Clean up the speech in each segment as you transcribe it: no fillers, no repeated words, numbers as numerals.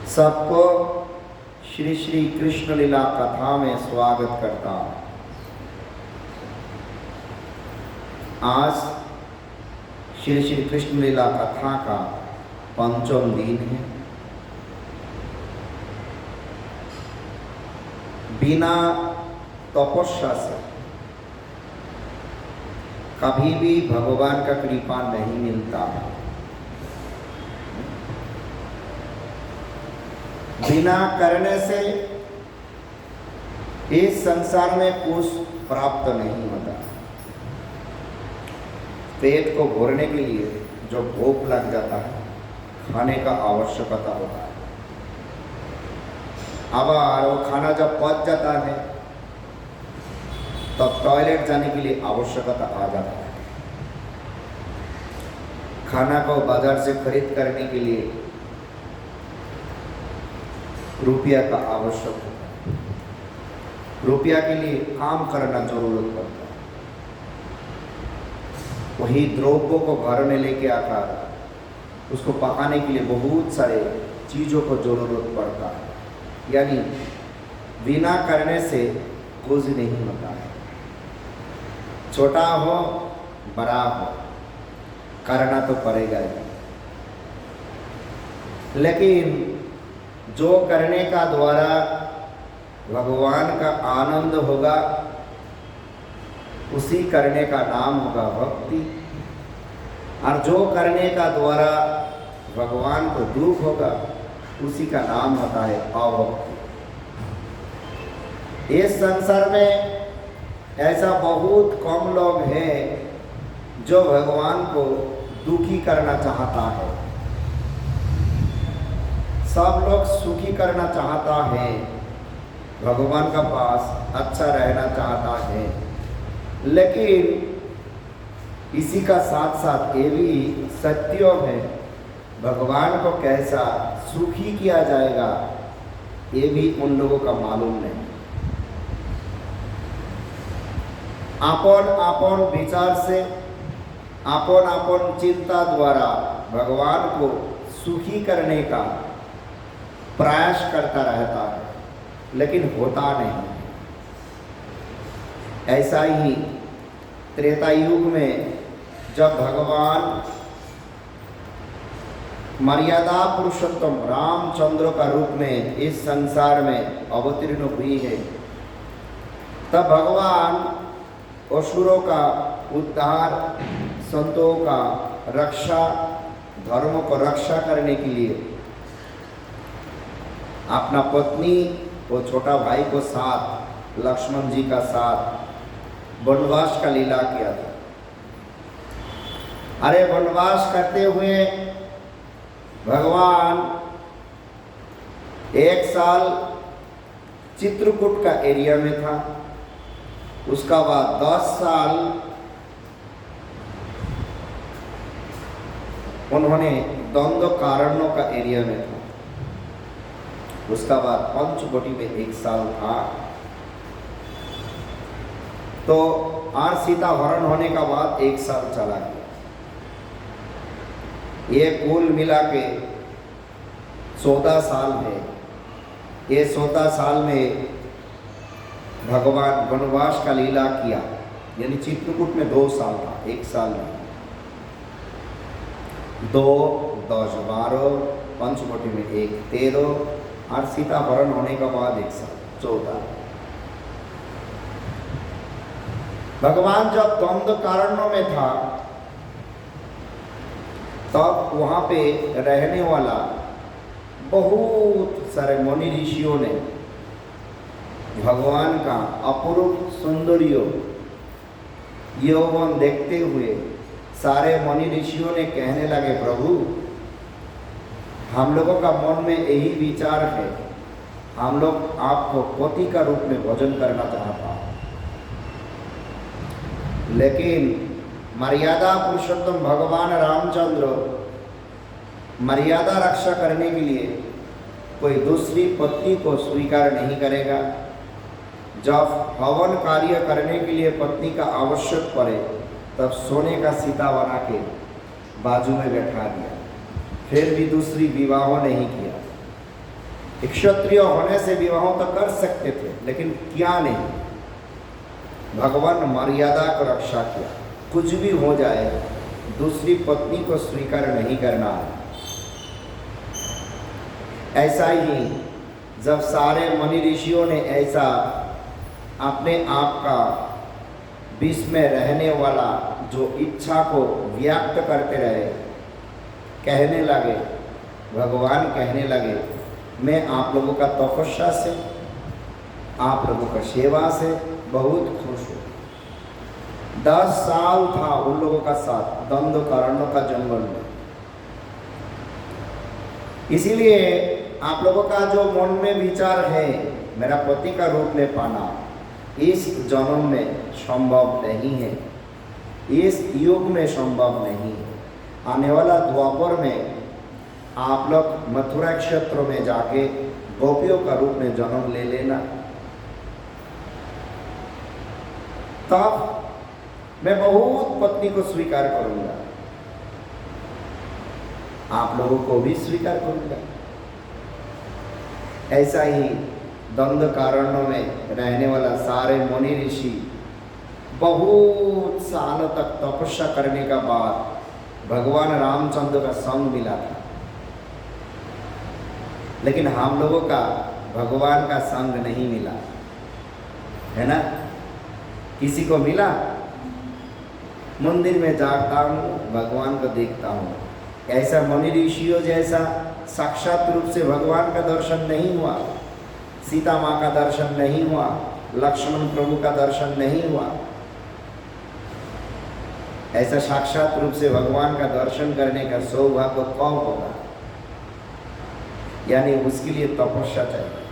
सबको श्री श्री कृष्ण लीला कथा में स्वागत करता हूँ। आज श्री श्री कृष्ण लीला कथा का पंचम दिन है। बिना तपस्या से कभी भी भगवान का कृपा नहीं मिलता है। बिना करने से इस संसार में कुछ प्राप्त नहीं होता। पेट को भरने के लिए जो भूख लग जाता है, खाने का आवश्यकता होता है। अब वो खाना जब पच जाता है तब टॉयलेट जाने के लिए आवश्यकता आ जाता है। खाना को बाजार से खरीद करने के लिए रुपया का आवश्यक होता है। रुपया के लिए काम करना जरूरत पड़ता है। वही द्रव्यों को घर में लेके आकर उसको पकाने के लिए बहुत सारे चीज़ों को जरूरत पड़ता है। यानी बिना करने से कुछ नहीं होता है। छोटा हो बड़ा हो करना तो पड़ेगा ही। लेकिन जो करने का द्वारा भगवान का आनंद होगा, उसी करने का नाम होगा भक्ति। और जो करने का द्वारा भगवान को दुख होगा, उसी का नाम होता है अभक्ति। इस संसार में ऐसा बहुत कम लोग हैं जो भगवान को दुखी करना चाहता है। सब लोग सुखी करना चाहता है, भगवान का पास अच्छा रहना चाहता है। लेकिन इसी का साथ साथ ये भी सत्य है, भगवान को कैसा सुखी किया जाएगा ये भी उन लोगों का मालूम नहीं। आपन आपन विचार से, आपन आपन चिंता द्वारा भगवान को सुखी करने का प्रयास करता रहता है, लेकिन होता नहीं। ऐसा ही त्रेता युग में जब भगवान मर्यादा पुरुषोत्तम रामचंद्र का रूप में इस संसार में अवतीर्ण हुई है, तब भगवान असुरों का उद्धार, संतों का रक्षा, धर्म को रक्षा करने के लिए अपना पत्नी और छोटा भाई को साथ, लक्ष्मण जी का साथ वनवास का लीला किया था। अरे वनवास करते हुए भगवान 1 साल चित्रकूट का एरिया में था। उसका बाद 10 साल उन्होंने द्वंद्व कारण्यों का एरिया में था। उसका बाद पंचवटी में 1 साल था। तो और सीता हरण होने का बाद 1 साल चला गया। ये कुल मिला के 14 साल है। ये 14 साल में भगवान वनवास का लीला किया। यानी चित्रकूट में 2 साल था, 1 साल में 2, 10, 12, पंचवटी में 1, 13 और सीता हरण होने का बाद 1 साल, 14। भगवान जब द्वंद्व कारणों में था तब वहाँ पे रहने वाला बहुत सारे मुनि ऋषियों ने भगवान का अपूर्व सौंदर्य यौवन देखते हुए सारे मुनि ऋषियों ने कहने लगे, प्रभु हम लोगों का मन में यही विचार है, हम लोग आपको पति का रूप में भोजन करना चाहता है। लेकिन मर्यादा पुरुषोत्तम भगवान रामचंद्र मर्यादा रक्षा करने के लिए कोई दूसरी पत्नी को स्वीकार नहीं करेगा। जब हवन कार्य करने के लिए पत्नी का आवश्यक पड़े तब सोने का सीता बना के बाजू में बैठा दिया। फिर भी दूसरी विवाह नहीं किया। एक क्षत्रिय होने से विवाह तो कर सकते थे, लेकिन क्या नहीं, भगवान मर्यादा को रक्षा किया। कुछ भी हो जाए दूसरी पत्नी को स्वीकार नहीं करना है। ऐसा ही जब सारे मुनि ऋषियों ने ऐसा अपने आप का विश्व में रहने वाला जो इच्छा को व्यक्त करते रहे, कहने लगे, भगवान कहने लगे, मैं आप लोगों का तपस्या से, आप लोगों का सेवा से बहुत खुश हूँ। 10 साल था उन लोगों का साथ दंडकारण्य का जंगल में। इसीलिए आप लोगों का जो मन में विचार है मेरा पति का रूप में पाना, इस जन्म में संभव नहीं है, इस युग में संभव नहीं है। आने वाला द्वापर में आप लोग मथुरा क्षेत्र में जाके गोपियों का रूप में जन्म ले लेना, तब मैं बहुत पत्नी को स्वीकार करूंगा, आप लोगों को भी स्वीकार करूंगा। ऐसा ही दंडकारण्य में रहने वाला सारे मुनि ऋषि बहुत सालों तक तपस्या करने का बाद भगवान रामचंद्र का संग मिला था, लेकिन हम लोगों का भगवान का संग नहीं मिला है ना। किसी को मिला, मंदिर में जाता हूँ, भगवान को देखता हूँ, ऐसा मुनि ऋषियों जैसा साक्षात रूप से भगवान का दर्शन नहीं हुआ, सीता माँ का दर्शन नहीं हुआ, लक्ष्मण प्रभु का दर्शन नहीं हुआ। ऐसा साक्षात रूप से भगवान का दर्शन करने का सौभाग्य कौन होगा? यानी उसके लिए तपस्या चाहिए।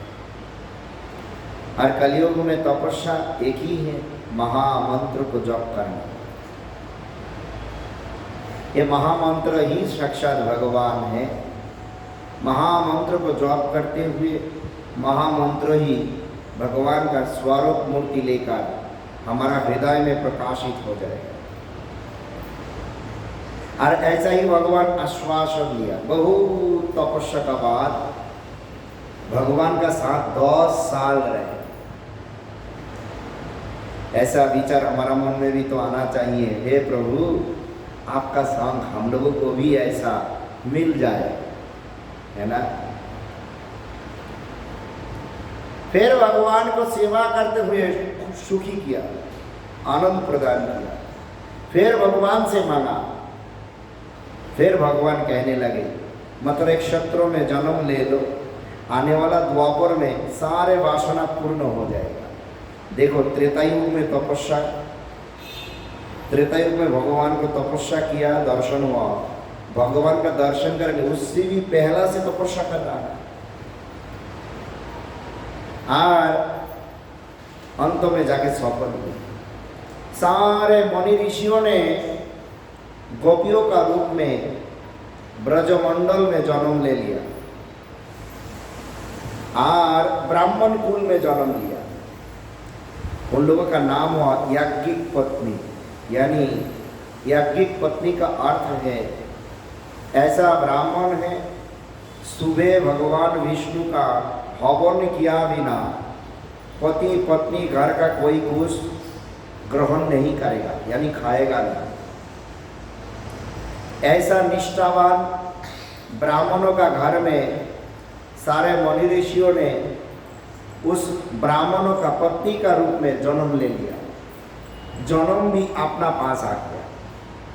और कलयुग में तपस्या एक ही है, महामंत्र को जप करना। ये महामंत्र ही साक्षात भगवान है। महामंत्र को जप करते हुए महामंत्र ही भगवान का स्वरूप मूर्ति लेकर हमारा हृदय में प्रकाशित हो जाएगा। और ऐसा ही भगवान आश्वासन लिया। बहुत तपस्या का बाद भगवान का साथ 10 साल रहे। ऐसा विचार हमारा मन में भी तो आना चाहिए, हे प्रभु आपका संग हम लोगों को भी ऐसा मिल जाए, है ना। फिर भगवान को सेवा करते हुए सुखी किया, आनंद प्रदान किया। फिर भगवान से मांगा, फिर भगवान कहने लगे मथुरा क्षेत्रों में जन्म ले लो, आने वाला द्वापर में सारे वासना पूर्ण हो जाएगा। देखो त्रेता युग में तपस्या, त्रेता युग में भगवान को तपस्या किया, दर्शन हुआ, भगवान का दर्शन करके उससे भी पहला से तपस्या कर रहा है। और अंत में जाके सफल हुए। सारे मुनि ऋषियों ने गोपियों का रूप में ब्रजमंडल में जन्म ले लिया और ब्राह्मण कुल में जन्म लिया। उन लोगों का नाम हुआ याज्ञिक पत्नी। यानी याज्ञिक पत्नी का अर्थ है ऐसा ब्राह्मण है, सुबह भगवान विष्णु का हवन किया बिना पति पत्नी घर का कोई कुछ ग्रहण नहीं करेगा, यानी खाएगा नहीं। ऐसा निष्ठावान ब्राह्मणों का घर में सारे मुनि ऋषियों ने उस ब्राह्मणों का पत्नी का रूप में जन्म ले लिया। जन्म भी अपना पास आ गया,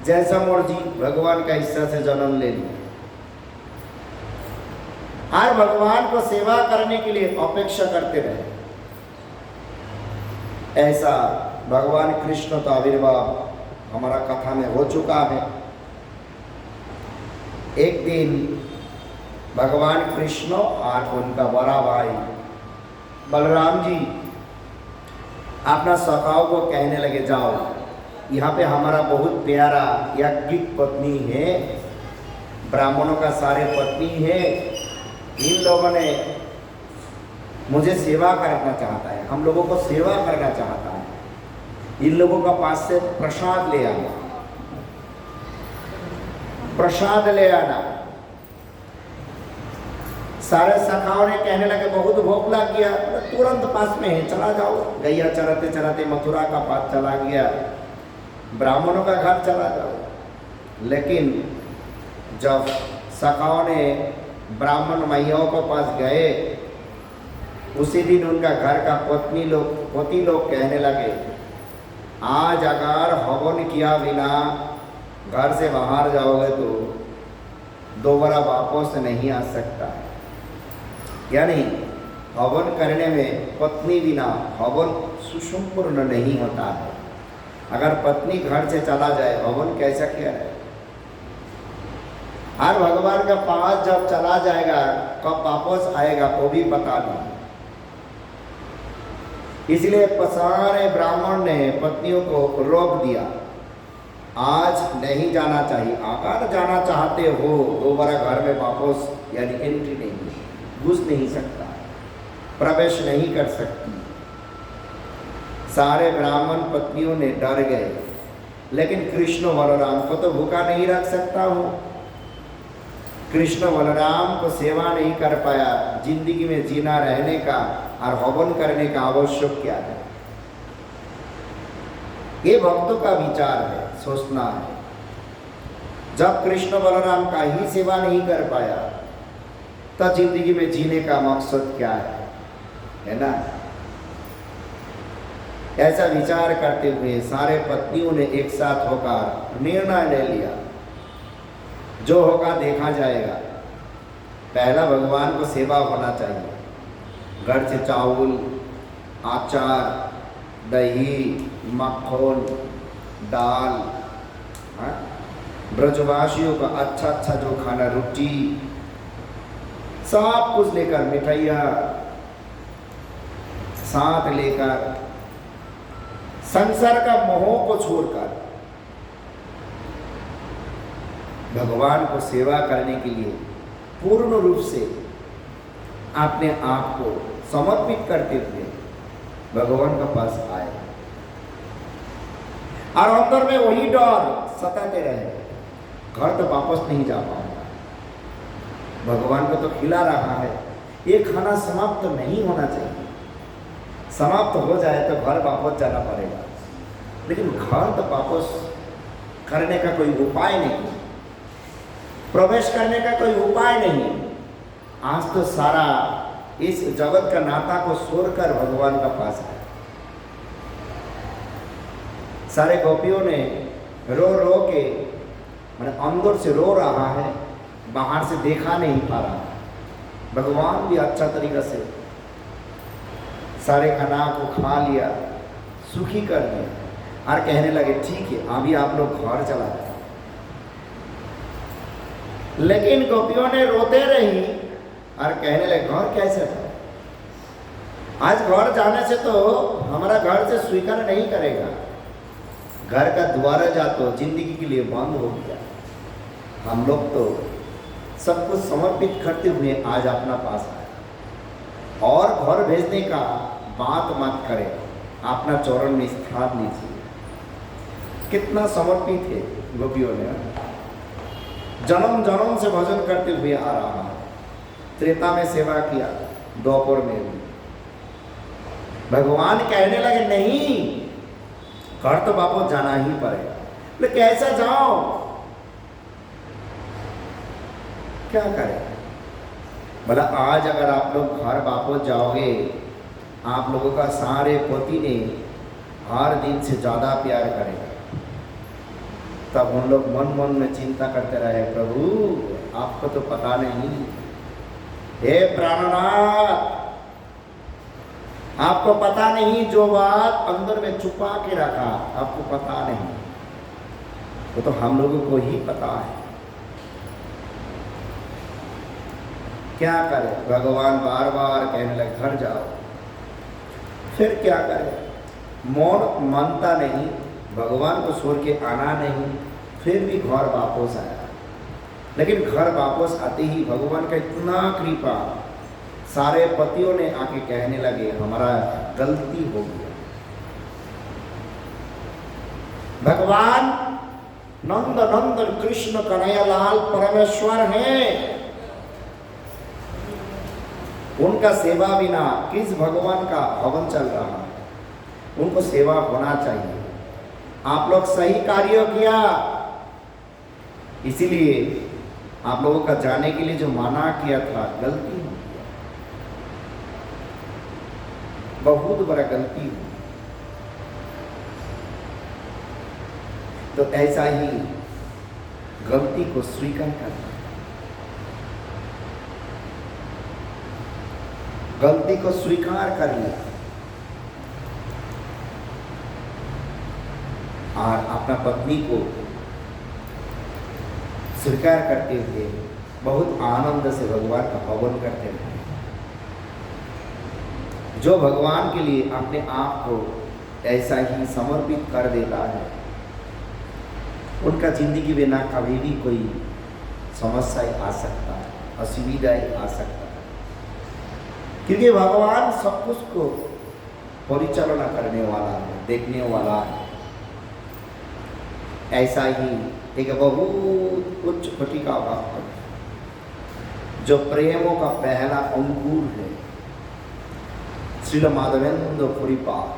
जैसा मर्जी भगवान का इच्छा से जन्म ले लिया। और भगवान को सेवा करने के लिए अपेक्षा करते रहे। ऐसा भगवान कृष्ण का आविर्भाव हमारा कथा में हो चुका है। एक दिन भगवान कृष्ण और उनका बड़ा भाई बलराम जी अपना सखाओं को कहने लगे, जाओ यहाँ पे हमारा बहुत प्यारा याज्ञिक पत्नी है, ब्राह्मणों का सारे पत्नी है, इन लोगों ने मुझे सेवा करना चाहता है, हम लोगों को सेवा करना चाहता है, इन लोगों का पास से प्रसाद ले आना, प्रसाद ले आना। सारे सखाओं ने कहने लगे बहुत भूख लग गया, तुरंत पास में है, चला जाओ। गैया चराते चराते मथुरा का पास चला गया, ब्राह्मणों का घर चला जाओ। लेकिन जब सखाओं ने ब्राह्मण मैयाओं के पास गए, उसी दिन उनका घर का पति लोग कहने लगे, आज अगर हवन किया बिना घर से बाहर जाओगे तो दोबारा वापस नहीं आ सकता है। यानी हवन करने में पत्नी बिना हवन सुसंपूर्ण नहीं होता है। अगर पत्नी घर से चला जाए हवन कैसा किया है। हर भगवान का पास जब चला जाएगा कब वापस आएगा वो भी पता नहीं। इसलिए सारे ब्राह्मण ने पत्नियों को रोक दिया, आज नहीं जाना चाहिए। अगर जाना चाहते हो दोबारा घर में वापस यानी एंट्री नहीं, घुस नहीं सकता, प्रवेश नहीं कर सकती। सारे ब्राह्मण पत्नियों ने डर गए, लेकिन कृष्ण बलराम को तो भूखा नहीं रख सकता हूँ। कृष्ण बलराम को सेवा नहीं कर पाया, जिंदगी में जीना रहने का और हवन करने का आवश्यक क्या है। ये भक्तों का विचार है, सोचना है। जब कृष्ण बलराम का ही सेवा नहीं कर पाया तो जिंदगी में जीने का मकसद क्या है ना। ऐसा विचार करते हुए सारे पत्नियों ने एक साथ होकर निर्णय ले लिया, जो होगा देखा जाएगा। पहला भगवान को सेवा होना चाहिए। घर से चावल, अचार, दही, मक्खन, दाल, ब्रजवासियों का अच्छा अच्छा जो खाना, रोटी, सब कुछ लेकर, मिठाइयाँ साथ लेकर, संसार का मोह को छोड़कर भगवान को सेवा करने के लिए पूर्ण रूप से अपने आप को समर्पित करते हुए भगवान के पास आए। और अंदर में वही डर सताते रहे, घर तो वापस नहीं जा पाऊंगा, भगवान को तो खिला रहा है, ये खाना समाप्त नहीं होना चाहिए। समाप्त हो जाए तो घर वापस जाना पड़ेगा, लेकिन घर तो वापस करने का कोई उपाय नहीं, प्रवेश करने का कोई उपाय नहीं। आज तो सारा इस जगत का नाता को छोड़कर भगवान का पास है। सारे गोपियों ने रो रो के, मैंने अंदर से रो रहा है, बाहर से देखा नहीं पा रहा। भगवान भी अच्छा तरीका से सारे अनाज को खा लिया, सुखी कर दिया और कहने लगे ठीक है अभी आप लोग घर चला जाए। लेकिन गोपियों ने रोते रही और कहने लगे घर कैसे था, आज घर जाने से तो हमारा घर से स्वीकार नहीं करेगा, घर का द्वारा जा तो जिंदगी के लिए बंद हो गया। हम लोग तो सब कुछ समर्पित करते हुए आज अपना पास आए और घर भेजने का बात मत करें, अपना चरण में स्थान लीजिए। कितना समर्पित है गोपियों ने, जन्म जन्म से भजन करते हुए आ रहा है। त्रेता में सेवा किया, द्वापर में भी। भगवान कहने लगे नहीं, घर तो वापस जाना ही पड़ेगा। लेकिन कैसा जाओ, क्या करें। बोला आज अगर आप लोग घर वापस जाओगे, आप लोगों का सारे पति ने हर दिन से ज़्यादा प्यार करेगा। तब हम लोग मन मन में चिंता करते रहे, प्रभु आपको तो पता नहीं, हे प्राणनाथ आपको पता नहीं, जो बात अंदर में छुपा के रखा आपको पता नहीं, वो तो हम लोगों को ही पता है। क्या करें, भगवान बार बार कहने लगे घर जाओ। फिर क्या करें, मन मानता नहीं, भगवान को छोड़ के आना नहीं, फिर भी घर वापस आया। लेकिन घर वापस आते ही भगवान का इतना कृपा, सारे पतियों ने आके कहने लगे हमारा गलती हो गया। भगवान नंद नंदन कृष्ण कन्हैया लाल परमेश्वर हैं, उनका सेवा बिना किस भगवान का हवन चल रहा है? उनको सेवा होना चाहिए। आप लोग सही कार्य किया, इसीलिए आप लोगों का जाने के लिए जो माना किया था गलती हो गया, बहुत बड़ा गलती हो। तो ऐसा ही गलती को स्वीकार करना, गलती को स्वीकार कर लिया और अपना पत्नी को स्वीकार करते हुए बहुत आनंद से भगवान का हवन करते रहे। जो भगवान के लिए अपने आप को ऐसा ही समर्पित कर देता है, उनका जिंदगी में ना कभी भी कोई समस्या आ सकता है, असुविधाएं आ सकता है, क्योंकि भगवान सब कुछ को परिचालना करने वाला है, देखने वाला है। ऐसा ही एक बहुत उच्च कोटि का भक्त जो प्रेमों का पहला अंकुर है, श्रील माधवेंद्र पुरीपाद।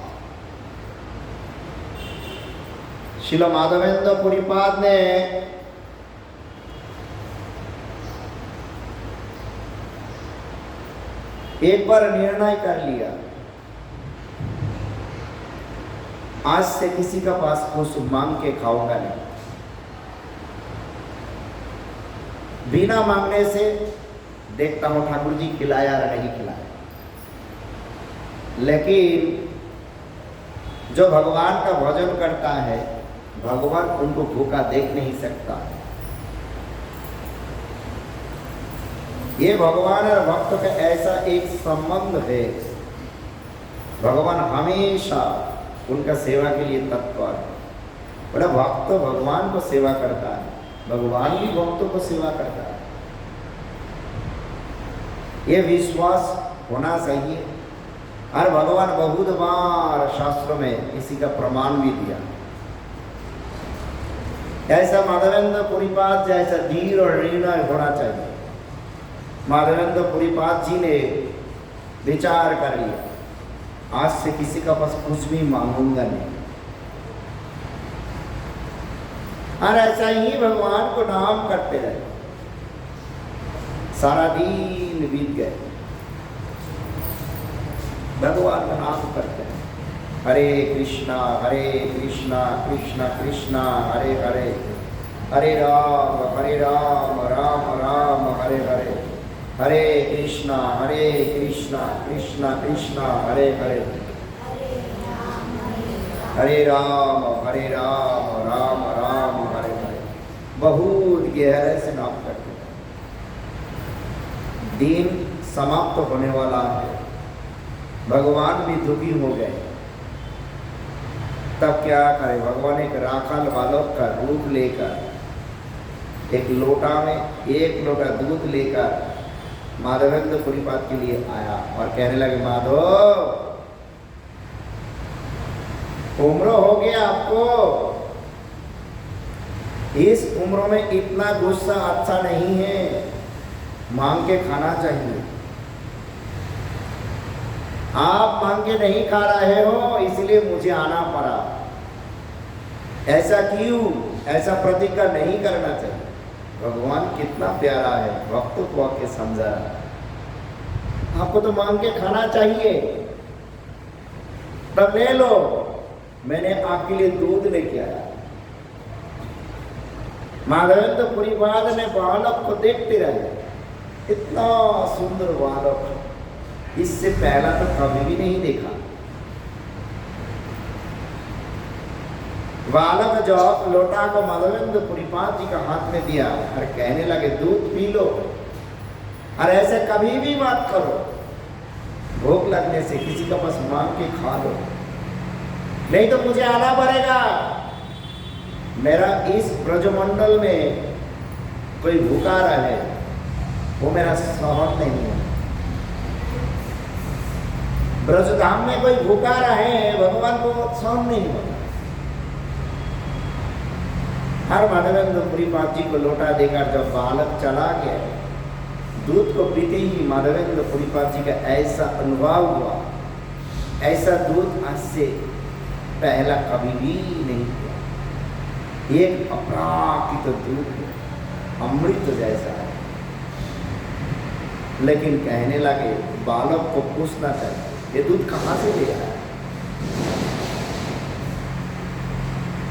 श्रील माधवेंद्र पुरीपाद ने एक बार निर्णय कर लिया, आज से किसी का पास कुछ मांग के खाऊंगा नहीं। बिना मांगने से देखता हूं ठाकुर जी खिलाया या नहीं खिलाया, लेकिन जो भगवान का भजन करता है, भगवान उनको भूखा देख नहीं सकता। ये भगवान और भक्त का ऐसा एक संबंध है, भगवान हमेशा उनका सेवा के लिए तत्पर है। बड़ा भक्त भगवान को सेवा करता है, भगवान भी भक्तों को सेवा करता है। ये विश्वास होना चाहिए। और भगवान बहुत बार शास्त्रों में इसी का प्रमाण भी दिया। ऐसा माधवेंद्र पुरीपाद जैसा धीर और निर्णय होना चाहिए। माधवेंद्र पुरीपाद जी ने विचार कर लिया, आज से किसी का पास कुछ भी मांगूंगा नहीं। और ऐसा ही भगवान को नाम करते रहे। सारा दिन बीत गए, भगवान का नाम करते हैं, हरे कृष्णा कृष्णा कृष्णा हरे हरे, हरे राम राम राम हरे हरे, हरे कृष्णा कृष्णा कृष्णा हरे हरे, हरे राम राम राम हरे हरे। बहुत गहरे से नाम करते हैं। दिन समाप्त होने वाला है, भगवान भी दुखी हो गए। तब क्या करे, भगवान एक राखाल बालक का रूप लेकर एक लोटा में एक लोटा दूध लेकर माधवेंद्र पुरीपाद के लिए आया और कहने लगे, माधव उम्र हो गया आपको, इस उम्र में इतना गुस्सा अच्छा नहीं है, मांग के खाना चाहिए। आप मांग के नहीं खा रहे हो, इसलिए मुझे आना पड़ा। ऐसा क्यों? ऐसा प्रतिज्ञा नहीं करना चाहिए। भगवान कितना प्यारा है, भक्त को आके समझा, आपको तो मांग के खाना चाहिए, तब ले लो, मैंने आपके लिए दूध लेके आया। माधवेंद्र पुरीपाद ने बालक को देखते रहे, इतना सुंदर बालक, इससे पहला तो कभी भी नहीं देखा। बालक जो लोटा को माधवेंद्र पुरीपाद जी का हाथ में दिया और कहने लगे, दूध पी लो और ऐसे कभी भी मत करो, भूख लगने से किसी का बस मांग के खा लो, नहीं तो मुझे आना पड़ेगा। मेरा इस ब्रजमंडल में कोई भूखा रहे, वो मेरा सहन नहीं है। ब्रजधाम में कोई भूखा रहे, भगवान को सहन नहीं होता। हर माधवेंद्र पुरीपाद जी को लोटा देकर जब बालक चला गया, दूध को पीते ही माधवेंद्र पुरीपाद जी का ऐसा अनुभव हुआ, ऐसा दूध आज से पहला कभी भी नहीं हुआ। एक अपराकृत दूध है, अमृत जैसा है। लेकिन कहने लगे, बालक को पूछना चाहिए ये दूध कहाँ से ले आया।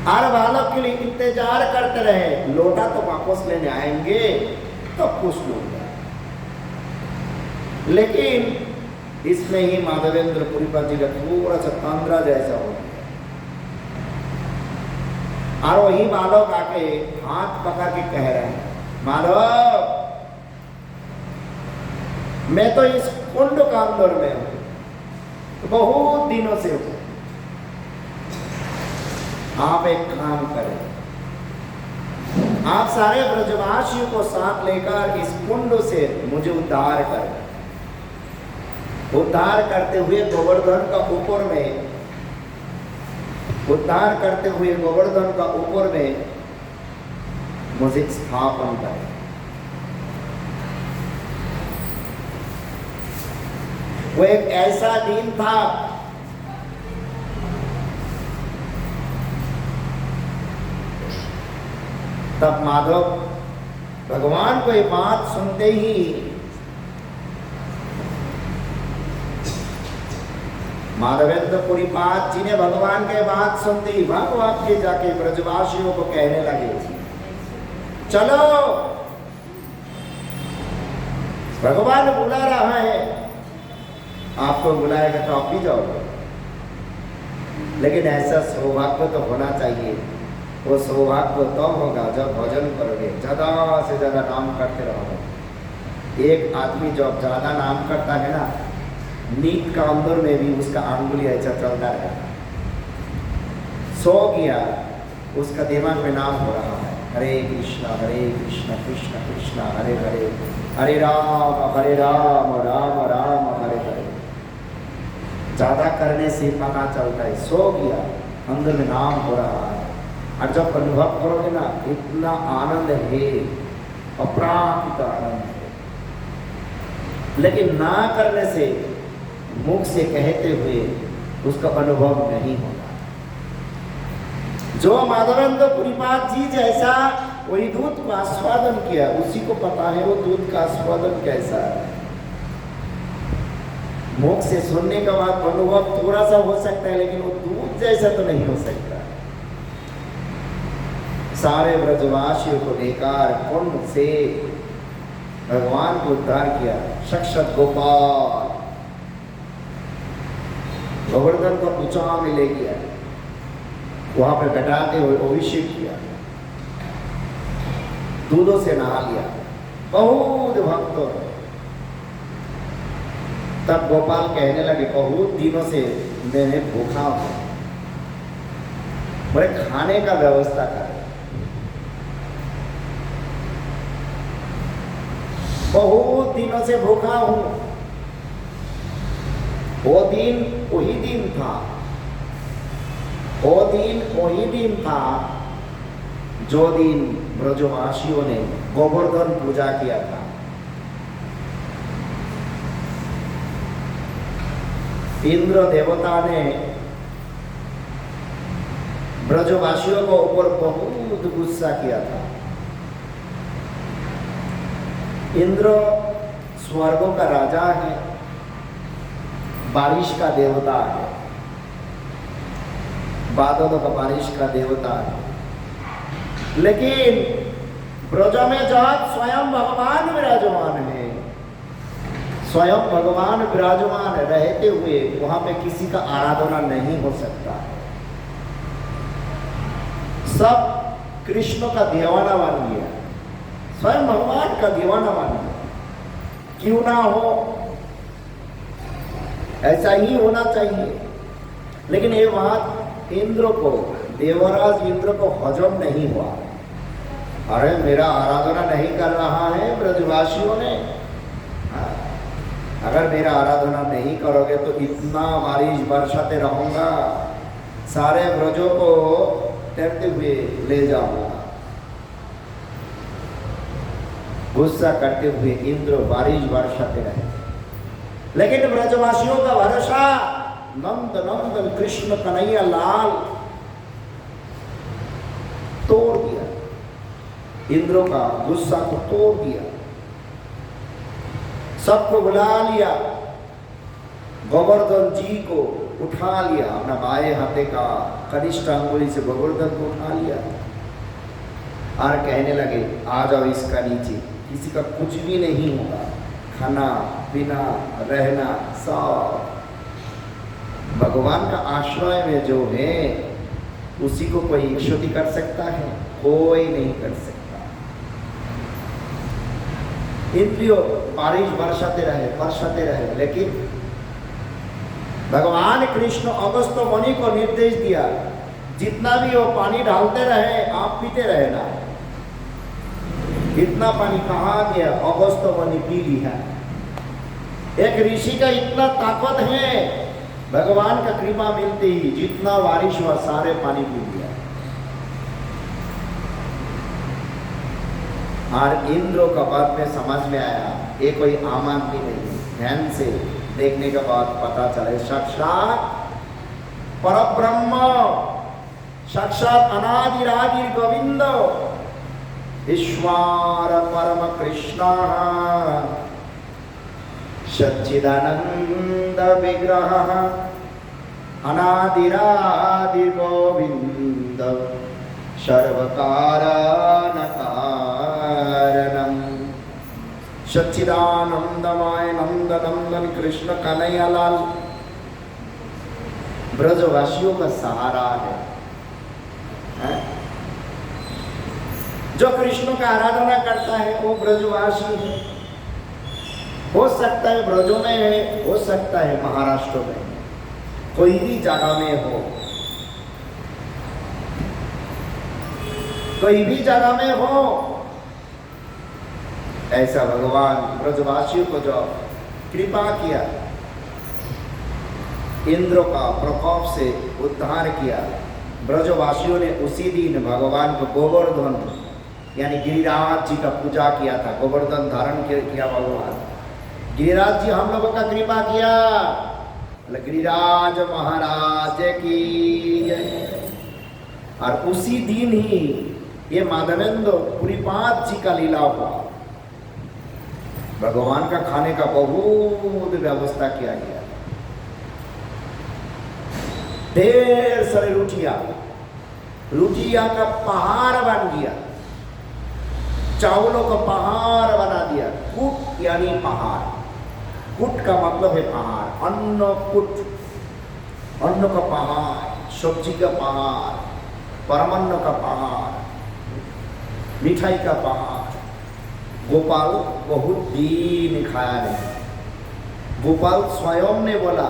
हर बालक के लिए इंतजार करते रहे, लोटा तो वापस लेने आएंगे तो पूछ लूंगा। लेकिन इसमें ही माधवेंद्र पुरीपाद जी का थोड़ा सा तंद्रा जैसा हो गया, और वही बालक आके हाथ पकड़ के कह रहे हैं, माधव मैं तो इस कुंड का अंदर में हूं, तो बहुत दिनों से हूं, आप एक काम करें, आप सारे ब्रजवासियों को साथ लेकर इस कुंड से मुझे उद्धार करें। उद्धार करते हुए गोवर्धन का ऊपर में, उद्धार करते हुए गोवर्धन का ऊपर में मुझे स्थापन करें। वो एक ऐसा दिन था तब माधव भगवान को ये बात सुनते ही माधवेंद्र पुरीपाद जी ने भगवान के बात सुनते ही भाग के जाके ब्रजवासियों को कहने लगे, चलो भगवान बुला रहा है, आपको बुलाएगा तो आप भी जाओगे। लेकिन ऐसा सौभाग्य तो होना चाहिए, वो सौभाग्य तो होगा जब भजन करोगे, ज्यादा से ज्यादा नाम करते रहोगे। एक आदमी जब ज्यादा नाम करता है ना, नींद का अंदर में भी उसका अंगुली ऐसा चलता है, सो गया उसका दिमाग में नाम हो रहा है, हरे कृष्णा कृष्ण कृष्ण हरे हरे, हरे राम राम राम हरे हरे। ज्यादा करने से पता चलता है सो गया, अंदर में नाम हो रहा है। और जब अनुभव करोगे ना, इतना आनंद है, अपराकृत आनंद है। लेकिन ना करने से, मुख से कहते हुए उसका अनुभव नहीं होगा। जो माधवेंद्र पुरीपाद जी जैसा वही दूध का आस्वादन किया, उसी को पता है वो दूध का आस्वादन कैसा है। मुख से सुनने के बाद अनुभव थोड़ा सा हो सकता है, लेकिन वो दूध जैसा तो नहीं हो सकता। सारे ब्रजवासियों को लेकर कुंड से भगवान को उद्धार किया। साक्षात गोपाल गोवर्धन को पूछा में ले गया, वहां पे बैठाते हुए अभिषेक किया, दूधों से नहा लिया, बहुत भक्तों। तब गोपाल कहने लगे, बहुत दिनों से मैंने भूखा हूं, बोले खाने का व्यवस्था कर। बहुत दिनों से भूखा हूं। वो दिन वही दिन था, वो दिन वही दिन था जो दिन ब्रजवासियों ने गोवर्धन पूजा किया था। इंद्र देवता ने ब्रजवासियों को ऊपर बहुत गुस्सा किया था। इंद्र स्वर्गों का राजा है, बारिश का देवता है, बादलों का बारिश का देवता है। लेकिन ब्रज में जब स्वयं भगवान विराजमान है, स्वयं भगवान विराजमान रहते हुए वहां पे किसी का आराधना नहीं हो सकता है। सब कृष्ण का दीवाना बन गया, स्वयं भगवान का दीवाना बन गया। क्यों ना हो, ऐसा ही होना चाहिए। लेकिन ये बात इंद्र को, देवराज इंद्र को हजम नहीं हुआ। अरे मेरा आराधना नहीं कर रहा है ब्रजवासियों ने, अगर मेरा आराधना नहीं करोगे तो इतना बारिश बरसाते रहूंगा, सारे ब्रजों को तैरते हुए ले जाऊंगा। गुस्सा करते हुए इंद्र बारिश बरसाते रहे, लेकिन ब्रजवासियों का भरोसा नंद नंदन कृष्ण कन्हैया लाल तोड़ दिया, इंद्रों का गुस्सा को तोड़ दिया, सबको बुला लिया, गोवर्धन जी को उठा लिया, अपना बाएं हाथे का कनिष्ठ अंगुली से गोवर्धन को उठा लिया और कहने लगे आ जाओ इसका नीचे, किसी का कुछ भी नहीं होगा, खाना पीना रहना सब भगवान का आश्रय में जो है उसी को कोई क्षति कर सकता है? कोई नहीं कर सकता। इंद्रियों बारिश बरसाते रहे, लेकिन भगवान कृष्ण अगस्त मुनि को निर्देश दिया जितना भी वो पानी डालते रहे आप पीते रहे ना। इतना पानी कहाँ गया? अगस्त मुनि पी लिया। एक ऋषि का इतना ताकत है, भगवान का कृपा मिलते ही जितना बारिश हुआ सारे पानी पी लिया। और इंद्रों का बाद में समझ में आया ये कोई आम आदमी नहीं, ध्यान से देखने के बाद पता चले साक्षात परब्रह्म, साक्षात अनादिरादि गोविंद ईश्वर परम कृष्ण सच्चिदानंद विग्रह अनादिरादि गोविंद सर्वकारण कारणम सच्चिदानंदमय नंद नंदन कृष्ण कन्हैया लाल ब्रजवासियों का सहारा है। जो कृष्ण का आराधना करता है वो ब्रजवासी है। हो सकता है ब्रजों में है, हो सकता है महाराष्ट्र में, कोई भी जगह में हो, कोई भी जगह में हो, ऐसा भगवान ब्रजवासियों को जो कृपा किया, इंद्र का प्रकोप से उद्धार किया, ब्रजवासियों ने उसी दिन भगवान को गोवर्धन यानी गिरिराज जी का पूजा किया था। गोवर्धन धारण किया भगवान गिरिराज जी हम लोगों का कृपा किया, गिरिराज महाराज की जय। और उसी दिन ही ये माधवेंद्र पुरीपाद जी का लीला हुआ। भगवान का खाने का बहुत व्यवस्था किया गया, ढेर सारे रोटियां का पहाड़ बन गया, चावलों का पहाड़ बना दिया। कुट यानी पहाड़, कुट का मतलब है पहाड़, अन्न कुट, अन्न का पहाड़, सब्जी का पहाड़, परमान्न का पहाड़, मिठाई का पहाड़। गोपाल बहुत दिन खाया नहीं। गोपाल स्वयं ने बोला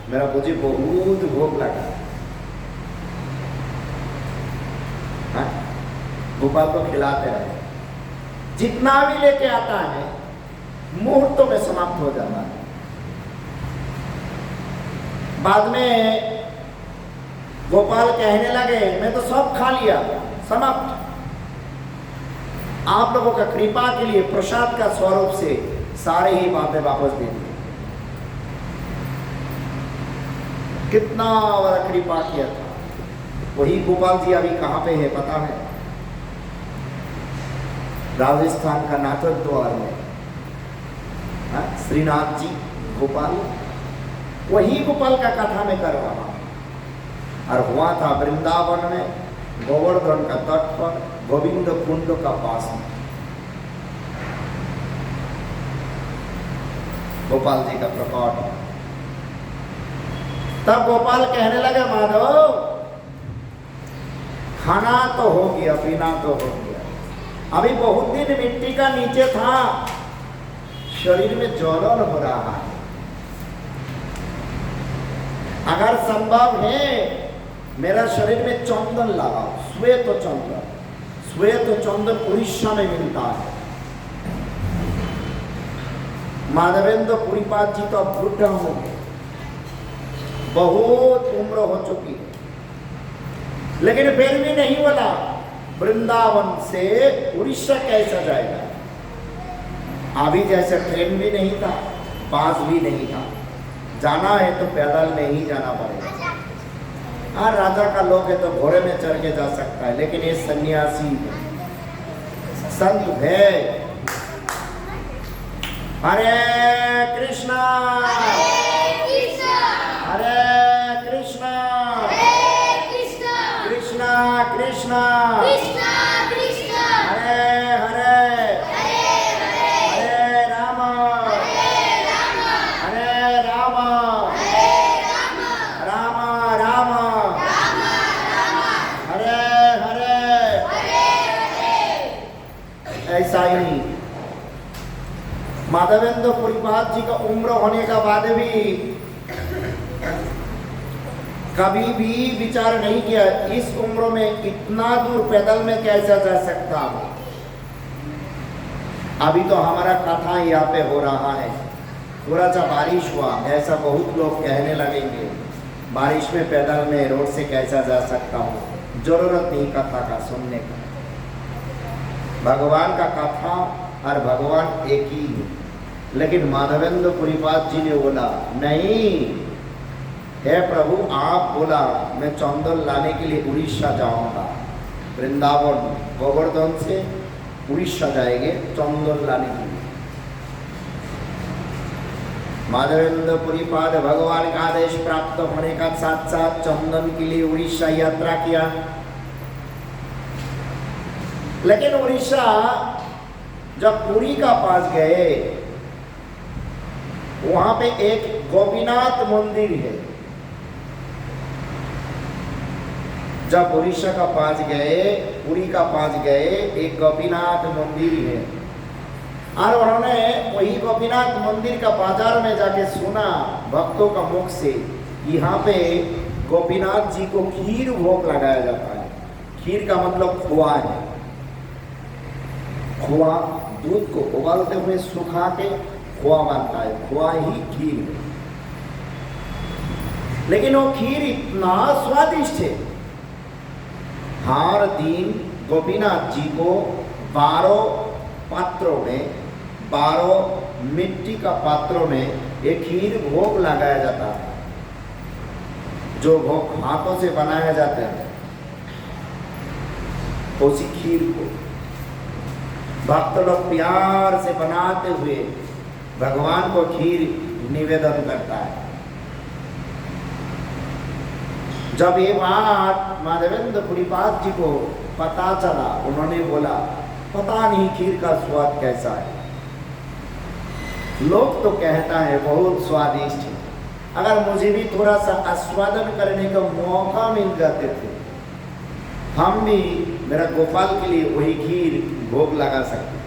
मेरा मुझे बहुत भूख लगा। गोपाल को खिलाते रहे, जितना भी लेके आता है मुहूर्तों में समाप्त हो जाता है। बाद में गोपाल कहने लगे मैं तो सब खा लिया, समाप्त। आप लोगों का कृपा के लिए प्रसाद का स्वरूप से सारे ही बातें वापस दे दी। कितना बड़ा कृपा किया था। वही गोपाल जी अभी कहाँ पे है पता है? राजस्थान का नाटक द्वार में श्रीनाथ जी गोपाल, वही गोपाल का कथा में कर रहा और हुआ था वृंदावन में गोवर्धन का तट पर गोविंद कुंड का पास में। गोपाल जी का प्रकट। तब गोपाल कहने लगे माधव खाना तो हो गया, पीना तो हो गया, अभी बहुत दिन मिट्टी का नीचे था, शरीर में ज्वलन हो रहा है। अगर संभव है मेरा शरीर में चंदन लगाओ, श्वेत चंदन। श्वेत चंदन उड़ीसा में मिलता है। माधवेंद्र पुरीपाद जी तो अब बुढ़ा हो गए, बहुत उम्र हो चुकी है, लेकिन फिर भी नहीं बोला वृंदावन से उड़ीसा कैसा जाएगा। अभी जैसे ट्रेन भी नहीं था, पास भी नहीं था, जाना है तो पैदल में ही जाना पड़ेगा। हाँ, राजा का लोग है तो घोड़े में चढ़ के जा सकता है, लेकिन ये सन्यासी संत है। हरे कृष्णा हरे कृष्णा कृष्णा कृष्णा हरे हरे हरे राम राम राम हरे हरे। ऐसा ही माधवेंद्र पुरीपाद जी का उम्र होने का बाद भी कभी भी विचार नहीं किया इस उम्र में इतना दूर पैदल में कैसा जा सकता हूं। अभी तो हमारा कथा यहाँ पे हो रहा है, थोड़ा सा बारिश हुआ, ऐसा बहुत लोग कहने लगेंगे बारिश में पैदल में रोड से कैसा जा सकता हूँ। जरूरत नहीं कथा का सुनने का, भगवान का कथा और भगवान एक ही है। लेकिन माधवेंद्र पुरीपाद जी ने बोला नहीं, हे प्रभु आप बोला मैं चंदन लाने के लिए उड़ीसा जाऊंगा, वृंदावन गोवर्धन से उड़ीसा जाएंगे चंदन लाने के लिए। माधवेंद्र पुरीपाद भगवान का आदेश प्राप्त होने का साथ साथ चंदन के लिए उड़ीसा यात्रा किया। लेकिन उड़ीसा जब पुरी का पास गए, वहां पे एक गोपीनाथ मंदिर है। जब उड़ीसा का पास गए, पुरी का पास गए, एक गोपीनाथ मंदिर है और उन्होंने वही गोपीनाथ मंदिर का बाजार में जाके सुना भक्तों का मुख से, यहाँ पे गोपीनाथ जी को खीर भोग लगाया जाता है। खीर का मतलब खोआ है। खोआ दूध को उबालते हुए सुखा के खोआ बनता है, खोआ ही खीर है। लेकिन वो खीर इतना स्वादिष्ट है, हर दिन गोपीनाथ जी को 12 पात्रों में, 12 मिट्टी का पात्रों में एक खीर भोग लगाया जाता है। जो भोग हाथों से बनाया जाता है, उसी खीर को भक्त लोग प्यार से बनाते हुए भगवान को खीर निवेदन करता है। जब ये बात माधवेंद्र पुरीपाद जी को पता चला, उन्होंने बोला पता नहीं खीर का स्वाद कैसा है। लोग तो कहता है बहुत स्वादिष्ट है, अगर मुझे भी थोड़ा सा आस्वादन करने का मौका मिल जाते थे, हम भी मेरा गोपाल के लिए वही खीर भोग लगा सकते।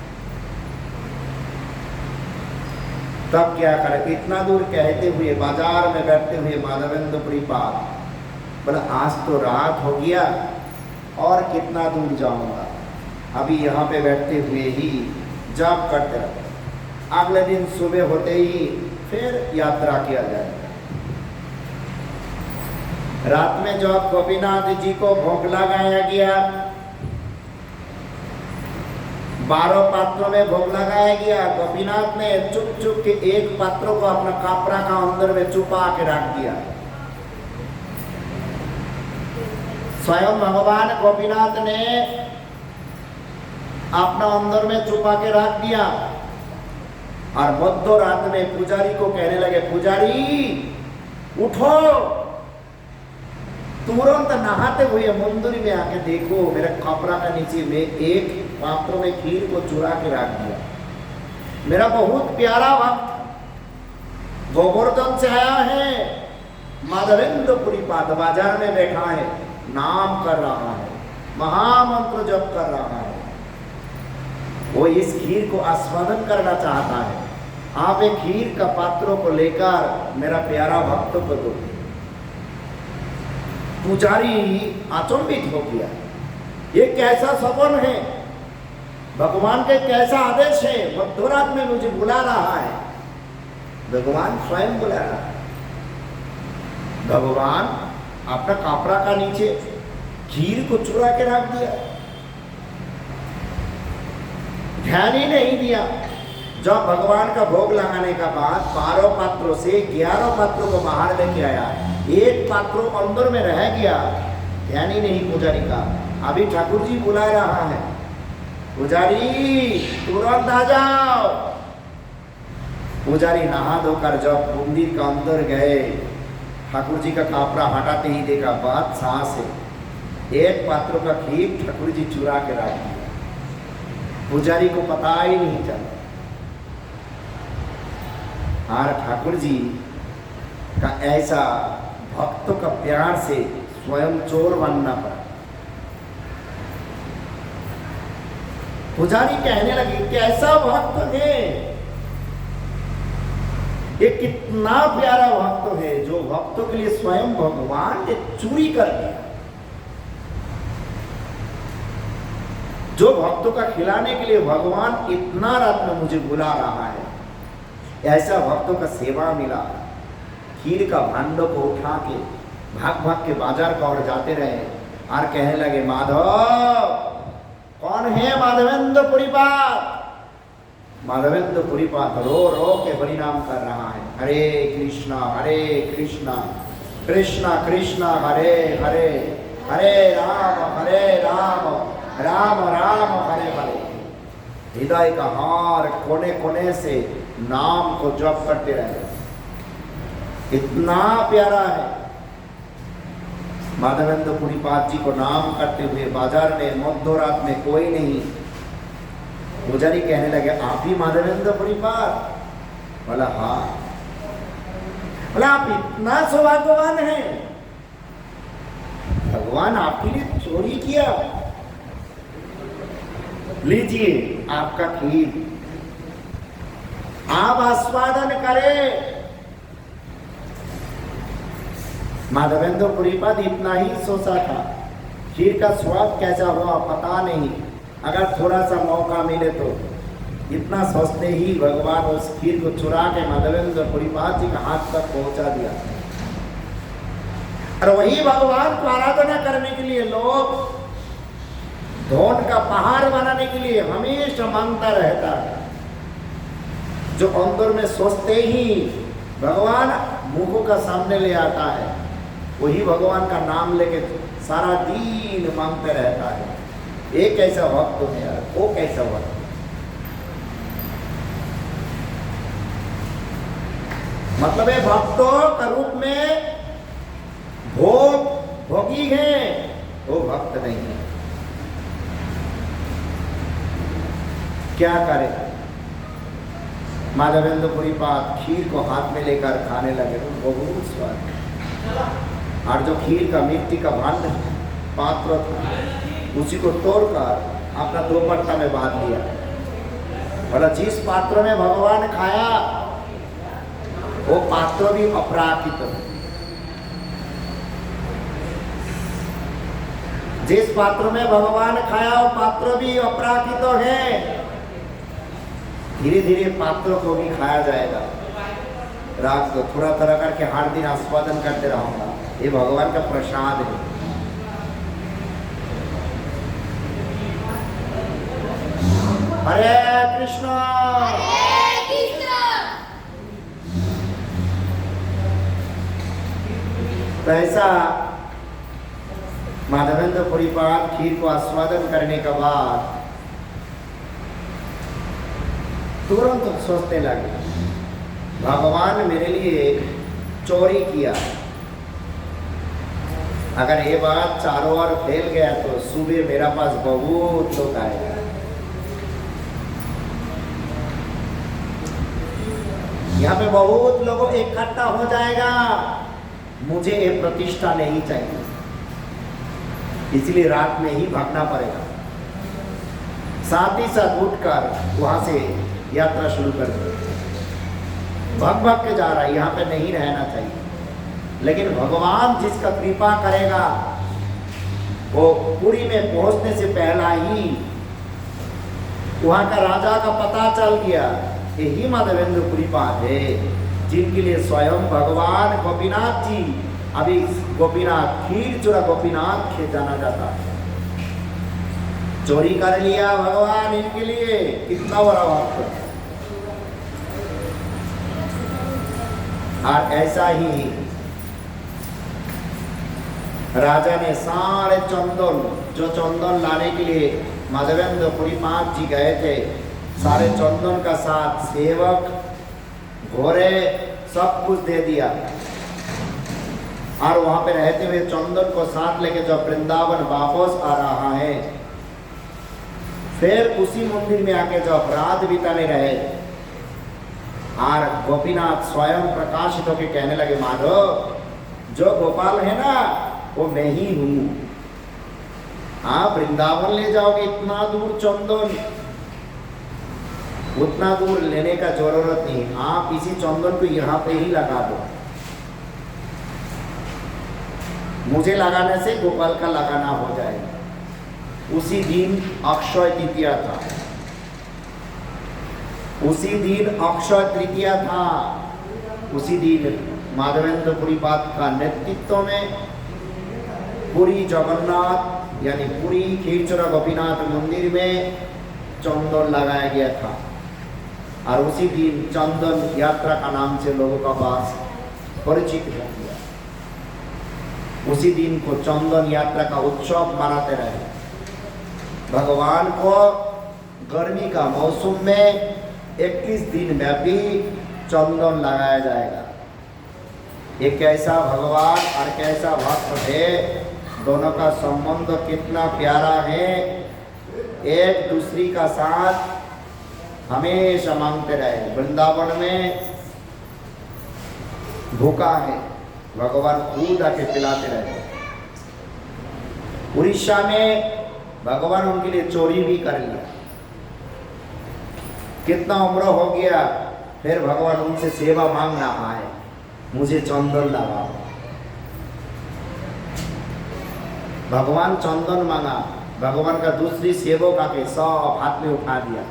तब क्या करें, इतना दूर कहते हुए बाजार में बैठते हुए माधवेंद्र पुरीपाद बोला आज तो रात हो गया और कितना दूर जाऊंगा, अभी यहाँ पे बैठते हुए ही जॉब करते रहे, अगले दिन सुबह होते ही फिर यात्रा किया जाए। रात में जब गोपीनाथ जी को भोग लगाया गया, 12 पात्रों में भोग लगाया गया, गोपीनाथ ने चुप चुप के एक पात्र को अपना कपड़ा का अंदर में छुपा के रख दिया। स्वयं भगवान गोपीनाथ ने अपना अंदर में छुपा के रख दिया और मध्य रात में पुजारी को कहने लगे, पुजारी उठो, तुरंत नहाते हुए मंदिर में आके देखो, मेरे कपड़ा का नीचे में एक पात्र में खीर को चुरा के रख दिया। मेरा बहुत प्यारा भक्त गोवर्धन से आया है, माधवेंद्र पुरीपाद बाजार में बैठा है, नाम कर रहा है, महामंत्र जप कर रहा है, वो इस खीर को आस्वादन करना चाहता है। आप एक खीर का पात्रों को लेकर मेरा प्यारा भक्त को दो। पुजारी अचंभित हो गया, ये कैसा सपन है, भगवान के कैसा आदेश है, मध्यरात में मुझे बुला रहा है। भगवान स्वयं बुला रहा है। भगवान अपना कपड़ा का नीचे खीर को चुरा के रख दिया, ध्यान ही नहीं दिया। जब भगवान का भोग लगाने का बाद 12 पात्रों से 11 पात्रों को बाहर लेके आया, एक पात्रों अंदर में रह गया, ध्यान ही नहीं पुजारी का। अभी ठाकुर जी बुला रहा है, पुजारी तुरंत आ जाओ। पुजारी नहा धोकर जब मंदिर का अंदर गए, ठाकुर जी का कपड़ा हटाते ही देखा बात सांस है, एक पात्रों का खीर ठाकुर जी चुरा के रख दिया, पुजारी को पता ही नहीं चला। और ठाकुर जी का ऐसा भक्तों का प्यार से स्वयं चोर बनना पड़ा। पुजारी कहने लगे कैसा भक्त है ये, कितना प्यारा भक्त है जो भक्तों के लिए स्वयं भगवान ने चोरी कर दिया, जो भक्तों का खिलाने के लिए भगवान इतना रात में मुझे बुला रहा है, ऐसा भक्तों का सेवा मिला। खीर का भांडों को उठा के भाग भाग के बाजार का ओर जाते रहे और कहने लगे माधव कौन है? माधवेंद्र पुरीपात। माधवेंद्र पुरीपात रो रो के हरिनाम कर रहा है, हरे कृष्णा कृष्णा कृष्णा हरे हरे, हरे राम राम राम हरे हरे। हृदय का हार कोने कोने से नाम को जप करते रहे, इतना प्यारा है। माधवेंद्र पुरीपात जी को नाम करते हुए बाजार में मध्य रात में कोई नहीं, पुजारी कहने लगे आप ही माधवेंद्र पुरीपात? बोला हाँ। बोला आप इतना सौभाग्यवान हैं, भगवान आपके लिए चोरी किया, लीजिए आपका खीर, आप आस्वादन करें। माधवेंद्र पुरीपात इतना ही सोचा था, खीर का स्वाद कैसा हुआ पता नहीं, अगर थोड़ा सा मौका मिले तो। इतना सोचते ही भगवान उस खीर को चुरा के माधवेंद्र पुरीपात जी के हाथ तक पहुंचा दिया। और वही भगवान को आराधना करने के लिए लोग धन का पहाड़ बनाने के लिए हमेशा मांगता रहता है, जो अंदर में सोचते ही भगवान मुंह का सामने ले आता है, वही भगवान का नाम लेके सारा दिन मांगते रहता है। एक कैसा भक्त है यार, वो कैसा भक्त, मतलब है भक्तों का रूप में भोगी है, वो भक्त नहीं है। क्या करे? माधवेंद्र पुरीपात खीर को हाथ में लेकर खाने लगे, बहुत स्वाद। और जो खीर का मिट्टी का भांड पात्र था, उसी को तोड़कर अपना दोपट्टा में बांध लिया। बोला जिस पात्र में भगवान खाया वो पात्र भी अपराकित है, जिस पात्र में भगवान खाया वो पात्र भी अपराकित है। धीरे धीरे पात्रों को भी खाया जाएगा। रात को थोड़ा थोड़ा करके हर दिन आस्वादन करते रहूंगा, ये भगवान का प्रसाद है। हरे कृष्णा तो ऐसा माधवेंद्र पुरीपात खीर को आस्वादन करने के बाद तुरंत सोचने लगे भगवान मेरे लिए चोरी किया, अगर ये बात चारों ओर फैल गया तो सुबह मेरा पास बहुत लोग आएगा। यहाँ पे बहुत लोगों इकट्ठा हो जाएगा, मुझे ये प्रतिष्ठा नहीं चाहिए, इसलिए रात में ही भागना पड़ेगा। साथ ही साथ उठकर वहां से यात्रा शुरू कर दे। भाग भाग के जा रहा है, यहाँ पे नहीं रहना चाहिए। लेकिन भगवान जिसका कृपा करेगा वो पुरी में पहुंचने से पहला ही वहां का राजा का पता चल गया, यही माधवेंद्र पुरीपात है जिनके लिए स्वयं भगवान गोपीनाथ जी, अभी गोपीनाथ खीर चूरा गोपीनाथ खे जाना जाता है, चोरी कर लिया भगवान इनके लिए। कितना बड़ा भक्त, और ऐसा ही राजा ने सारे चंदन, जो चंदन लाने के लिए माधवेंद्र पुरीपाद जी गए थे, सारे चंदन का साथ सेवक, घोड़े, सब कुछ दे दिया। और वहां पे रहते हुए चंदन को साथ लेके जब वृंदावन वापस आ रहा है, फिर उसी मंदिर में आके जब रात बिताने रहे, और गोपीनाथ स्वयं प्रकाशित होकर कहने लगे, माधव जो गोपाल है ना वो मैं ही हूं। आप वृंदावन ले जाओगे इतना दूर चंदन, उतना दूर लेने का जरूरत नहीं, आप इसी चंदन को यहाँ पे ही लगा दो। मुझे लगाने से गोपाल का लगाना हो जाएगा। उसी दिन अक्षय तृतीया था, उसी दिन अक्षय तृतीया था। उसी दिन माधवेंद्र पुरीपाद का नेतृत्व में पुरी जगन्नाथ यानी पुरी खीरचोरा गोपीनाथ मंदिर में चंदन लगाया गया था। और उसी दिन चंदन यात्रा का नाम से लोगों का पास परिचित हो गया। उसी दिन को चंदन यात्रा का उत्सव मनाते रहे। भगवान को गर्मी का मौसम में 21 दिन व्यापी चंदन लगाया जाएगा। ये कैसा भगवान और कैसा भक्त है, दोनों का संबंध कितना प्यारा है। एक दूसरी का साथ हमेशा मांगते रहे। वृंदावन में भूखा है, भगवान खुद आके पिलाते रहे। उड़ीसा में भगवान उनके लिए चोरी भी कर लिया। कितना उम्र हो गया, फिर भगवान उनसे सेवा मांग रहा है, मुझे चंदन लगाओ। भगवान चंदन मांगा, भगवान का दूसरी सेवक आके सब हाथ में उठा दिया।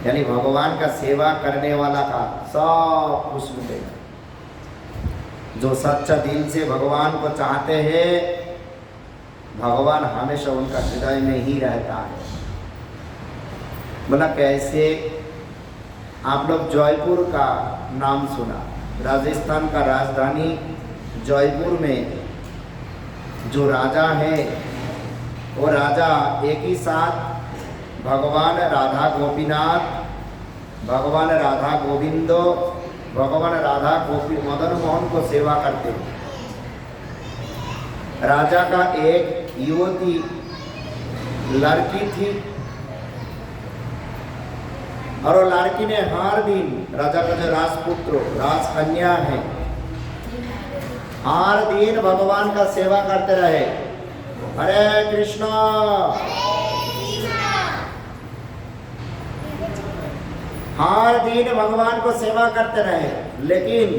यानी भगवान का सेवा करने वाला का सब कुछ मिलेगा। जो सच्चा दिल से भगवान को चाहते हैं, भगवान हमेशा उनका हृदय में ही रहता है। बोला कैसे? आप लोग जयपुर का नाम सुना, राजस्थान का राजधानी जयपुर में जो राजा है, वो राजा एक ही साथ भगवान राधा गोपीनाथ, भगवान राधा गोविंदो, भगवान राधा गोपी मदन मोहन को सेवा करते। राजा का एक युवती लड़की थी, और वो लड़की ने हर दिन राजा का जो राजपुत्र राजकन्या है, हर दिन भगवान का सेवा करते रहे। हरे कृष्णा हर दिन भगवान को सेवा करते रहे। लेकिन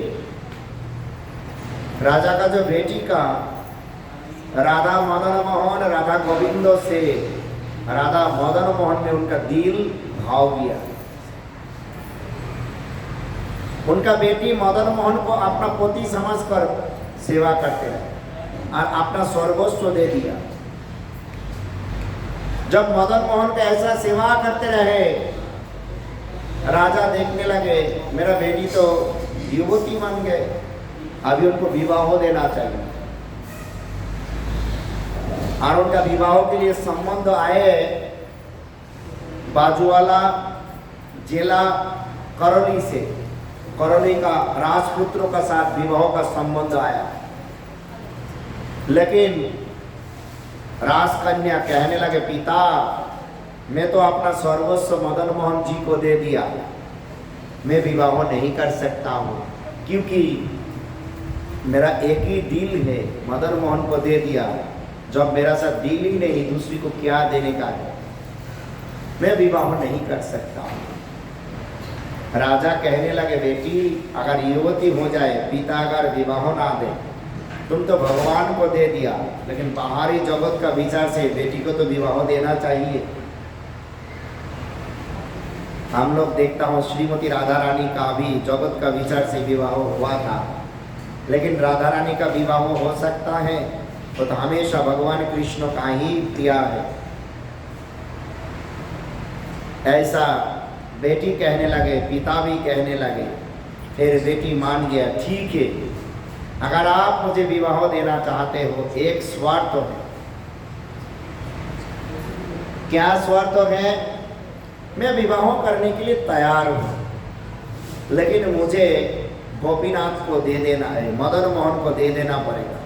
राजा का जो बेटी का राधा मदन मोहन, राधा गोविंदो से राधा मदन मोहन में उनका दिल भाव गया। उनका बेटी मदन मोहन को अपना पति समझकर सेवा करते रहे और अपना सर्वस्व दे दिया। जब मदन मोहन का ऐसा सेवा करते रहे, राजा देखने लगे मेरा बेटी तो युवती बन गए, अभी उनको विवाह देना चाहिए। और उनका विवाह के लिए संबंध आए। बाजूवाला जिला करौली से, करौली का राजपुत्रों का साथ विवाह का संबंध आया। लेकिन राजकन्या कहने लगे, पिता मैं तो अपना सर्वस्व मदन मोहन जी को दे दिया, मैं विवाह नहीं कर सकता हूँ, क्योंकि मेरा एक ही दिल है, मदन मोहन को दे दिया। जब मेरा साथ दिल ही नहीं, दूसरी को क्या देने का है, मैं विवाह नहीं कर सकता हूँ। राजा कहने लगे, बेटी अगर युवती हो जाए, पिता अगर विवाह ना दे, तुम तो भगवान को दे दिया, लेकिन बाहरी जगत का विचार से बेटी को तो विवाह देना चाहिए। हम लोग देखता हूँ श्रीमती राधा रानी का भी जगत का विचार से विवाह हुआ था, लेकिन राधा रानी का विवाह हो सकता है तो हमेशा भगवान कृष्ण का ही प्रिया है। ऐसा बेटी कहने लगे, पिता भी कहने लगे। फिर बेटी मान गया, ठीक है, अगर आप मुझे विवाह देना चाहते हो, एक शर्त है। क्या शर्त है? मैं विवाह करने के लिए तैयार हूं, लेकिन मुझे गोपीनाथ को दे देना है, मदन मोहन को दे देना पड़ेगा।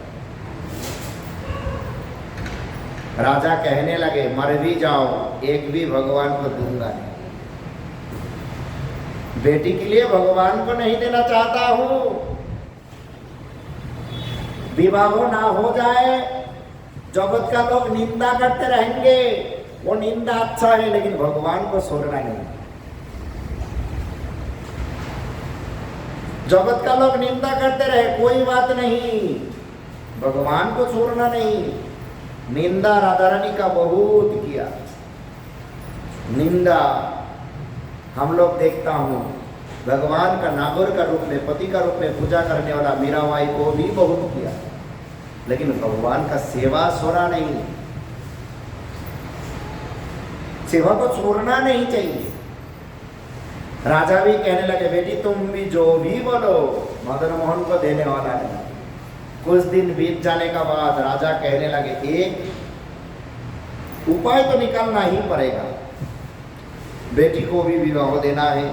राजा कहने लगे, मर भी जाओ, एक भी भगवान को दूंगा नहीं। बेटी के लिए भगवान को नहीं देना चाहता हूं, विवाह ना हो जाए, जगत का लोग निंदा करते रहेंगे, वो निंदा अच्छा है, लेकिन भगवान को छोड़ना नहीं। जगत का लोग निंदा करते रहे, कोई बात नहीं, भगवान को छोड़ना नहीं। निंदा राधा रानी का बहुत किया, निंदा हम लोग देखता हूं, भगवान का नागौर का रूप में, पति का रूप में पूजा करने वाला मीराबाई को भी बहुत किया, लेकिन भगवान का सेवा छोड़ा नहीं। सेवा को छोड़ना नहीं चाहिए। राजा भी कहने लगे, बेटी तुम भी जो भी बोलो, मदन मोहन को देने वाला नहीं। कुछ दिन बीत जाने का बाद राजा कहने लगे, एक उपाय तो निकालना ही पड़ेगा, बेटी को भी विवाह देना है,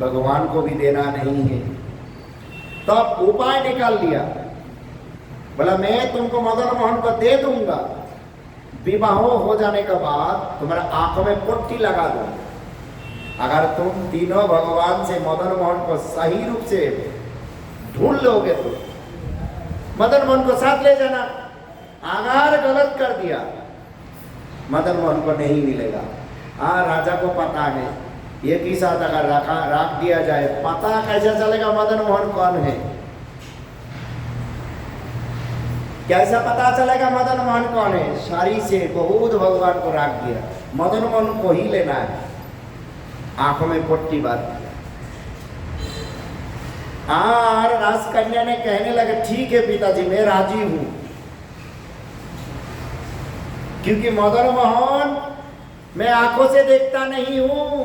भगवान को भी देना नहीं है। तब उपाय निकाल लिया, बोला मैं तुमको मदन मोहन को दे दूंगा, विवाह हो जाने के बाद तुम्हारे आंखों में पट्टी लगा दूंगा, अगर तुम तीनों भगवान से मदन मोहन को सही रूप से ढूंढ लोगे तो मदन मोहन को साथ ले जाना। अगर गलत कर दिया, मदन मोहन को नहीं मिलेगा। हाँ, राजा को पता है, एक ही साथ अगर रख दिया जाए, पता कैसे चलेगा मदन मोहन कौन है? कैसा पता चलेगा मदन मोहन कौन है? सारी से बहुत भगवान को रख दिया, मदन मोहन को ही लेना है। आंखों में पट्टी बात। और राजकन्या ने कहने लगे, ठीक है पिताजी, मैं राजी हूं, क्योंकि मदन मोहन मैं आंखों से देखता नहीं हूं,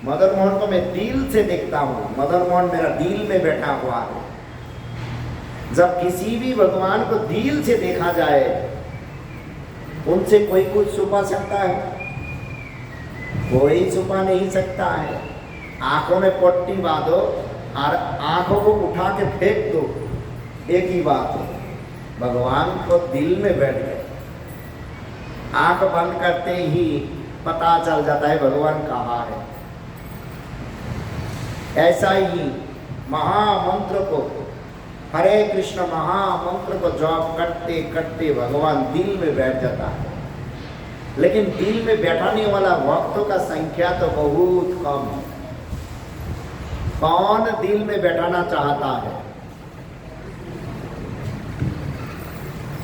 मदन मोहन को मैं दिल से देखता हूं। मदन मोहन मेरा दिल में बैठा हुआ है। जब किसी भी भगवान को दिल से देखा जाए, उनसे कोई कुछ छुपा सकता है? कोई छुपा नहीं सकता है। आंखों में पट्टी बांधो और आंखों को उठा के फेंक दो, एक ही बात है। भगवान को दिल में बैठ गए, आंख बंद करते ही पता चल जाता है भगवान कहाँ है। ऐसा ही महामंत्र को, हरे कृष्ण महामंत्र को जप करते करते भगवान दिल में बैठ जाता है। लेकिन दिल में बैठाने वाला भक्तों का संख्या तो बहुत कम है। कौन दिल में बैठाना चाहता है?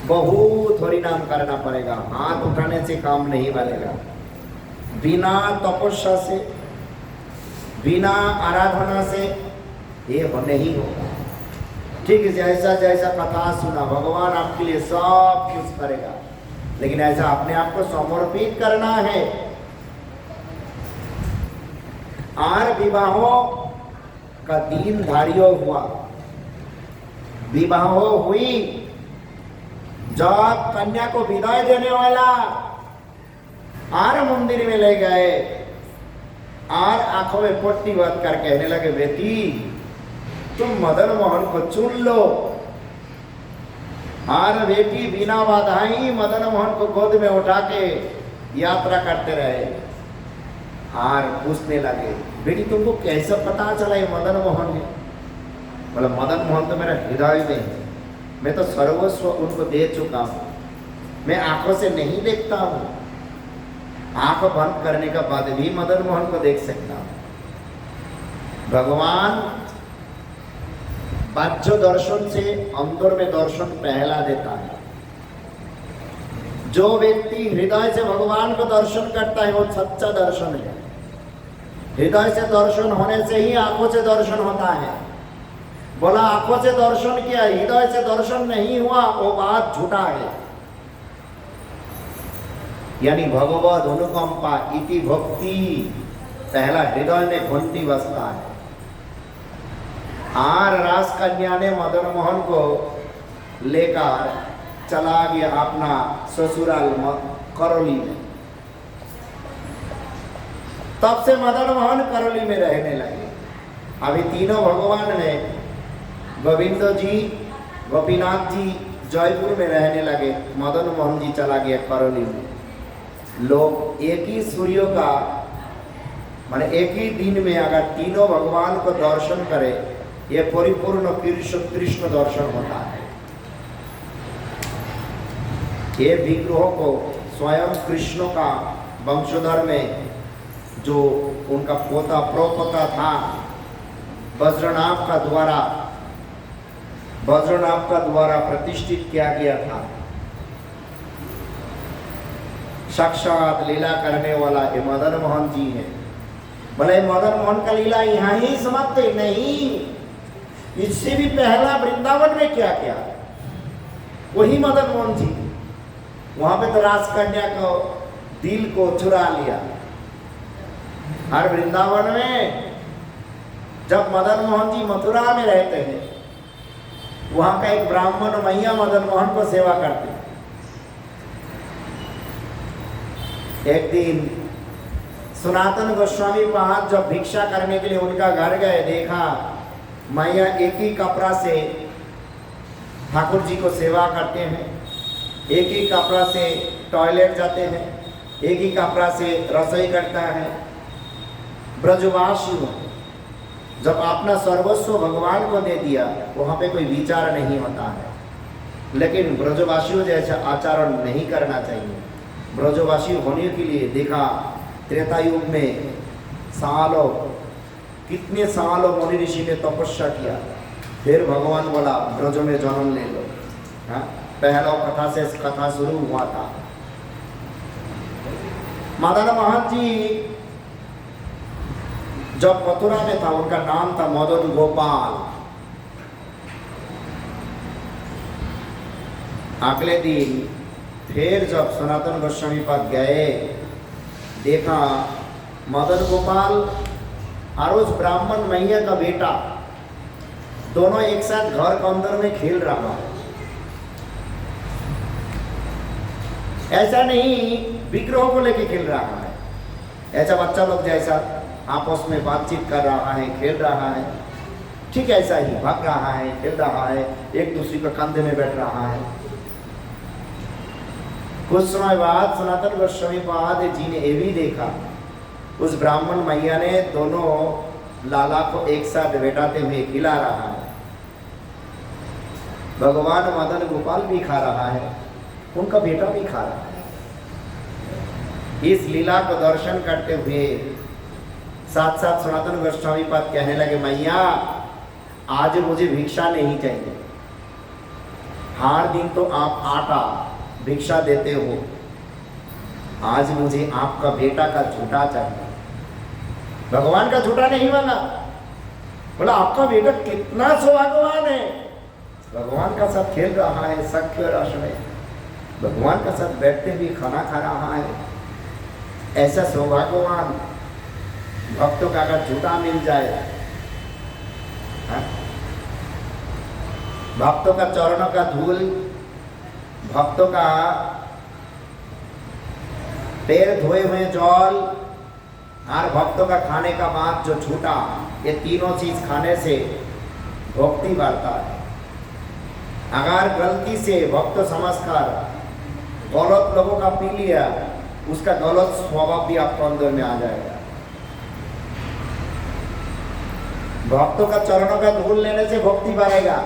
बहुत हरिनाम करना पड़ेगा, हाथ उठाने से काम नहीं बनेगा। बिना तपस्या से, बिना आराधना से ये नहीं होगा। ठीक है, जैसा जैसा कथा सुना, भगवान आपके लिए सब कुछ करेगा, लेकिन ऐसा अपने आप को समर्पित करना है। और विवाहों का दिन धारियों हुआ, विवाह हुई, जब कन्या को विदाई देने वाला और मंदिर में ले गए और आंखों में पट्टी बांध कर कहने लगे, बेटी तुम मदन मोहन को चुन लो। और बेटी बिना बाधाई मदन मोहन को गोद में उठा के यात्रा करते रहे। और पूछने लगे, बेटी तुमको कैसा पता चला ये मदन मोहन है? बोला, मदन मोहन तो मेरा हृदय में है, मैं तो सर्वस्व उनको दे चुका हूँ, मैं आंखों से नहीं देखता हूँ, आंख बंद करने के बाद भी मदन मोहन को देख सकता हूँ। भगवान बाह्य दर्शन से अंदर में दर्शन पहला देता है। जो व्यक्ति हृदय से भगवान को दर्शन करता है वो सच्चा दर्शन है। हृदय से दर्शन होने से ही आंखों से दर्शन होता है। बोला आंखों से दर्शन किया, हृदय से दर्शन नहीं हुआ, वो बात झूठा है। यानी भगवद अनुकंपा इति भक्ति, पहला हृदय में घंटी बजता है। आर रास कन्या ने मदन मोहन को लेकर चला गया अपना ससुराल करौली में। तब से मदन मोहन करौली में रहने लगे। अभी तीनों भगवान ने गोविंद जी, गोपीनाथ जी जयपुर में रहने लगे, मदन मोहन जी चला गया करौली में। लोग एक ही सूर्य का माने एक ही दिन में अगर तीनों भगवान को दर्शन करे, ये परिपूर्ण कृष्ण दर्शन होता है। ये विग्रहों को स्वयं कृष्ण का वंशधर में जो उनका पोता प्रोपोता था, वज्रनाभ का द्वारा प्रतिष्ठित किया गया था। साक्षात लीला करने वाला ये मदन मोहन जी है। भले मदन मोहन का लीला यहाँ ही समाप्त नहीं, इससे भी पहला वृंदावन में क्या क्या वही मदन मोहन जी, वहां पे तो राजकन्या को दिल को चुरा लिया। हर वृंदावन में जब मदन मोहन जी मथुरा में रहते हैं, वहां का एक ब्राह्मण मैया मदन मोहन को सेवा करते हैं। एक दिन सनातन गोस्वामी पाद जब भिक्षा करने के लिए उनका घर गए, देखा मैया एक ही कपड़ा से ठाकुर जी को सेवा करते हैं, एक ही कपड़ा से टॉयलेट जाते हैं, एक ही कपड़ा से रसोई करता है। ब्रजवासी जब अपना सर्वस्व भगवान को दे दिया, वहाँ पे कोई विचार नहीं होता है। लेकिन ब्रजवासियों जैसा आचरण नहीं करना चाहिए। ब्रजवासी होने के लिए देखा त्रेता युग में सालों, कितने सालों मुनि ऋषि ने तपस्या किया, फिर भगवान बोला ब्रज में जन्म ले लो। हाँ, पहला कथा से कथा शुरू हुआ था। मदन मोहन जी जब मथुरा में था, उनका नाम था मदन गोपाल। अगले दिन फिर जब सनातन गोस्वामी पाद गए, देखा मदन गोपाल और उस ब्राह्मण मैया का बेटा दोनों एक साथ घर के अंदर में खेल रहा है। ऐसा नहीं विग्रहों को लेके खेल रहा है, ऐसा बच्चा लोग जैसा आपस में बातचीत कर रहा है, खेल रहा है, ठीक ऐसा ही भाग रहा है, खेल रहा है, एक दूसरे के कंधे में बैठ रहा है। कुछ समय बाद सनातन गोस्वामी पाद जी ने ये भी देखा, उस ब्राह्मण मैया ने दोनों लाला को एक साथ बैठाते हुए खिला रहा है। भगवान मदन गोपाल भी खा रहा है, उनका बेटा भी खा रहा है। इस लीला को दर्शन करते हुए साथ साथ सनातन गोस्वामी पाद कहने लगे, मैया आज मुझे भिक्षा नहीं चाहिए, हर दिन तो आप आटा भिक्षा देते हो, आज मुझे आपका बेटा का झूठा चाहिए। भगवान का झूठा नहीं मांगा, बोला आपका बेटा कितना सौभाग्यवान है, भगवान का साथ खेल रहा है, सख्य रस में भगवान का साथ बैठते हुए खाना खा रहा है। ऐसा सौभाग्यवान भक्तों का अगर झूठा मिल जाए, भक्तों का चरणों का धूल, भक्तों का पैर धोए हुए जल और भक्तों का खाने का बाद जो छूटा, ये तीनों चीज खाने से भक्ति बढ़ता है। अगर गलती से भक्त समझकर गलत लोगों का पी लिया, उसका गलत स्वभाव भी आपको अंदर में आ जाएगा। भक्तों का चरणों का धूल लेने से भक्ति बढ़ेगा,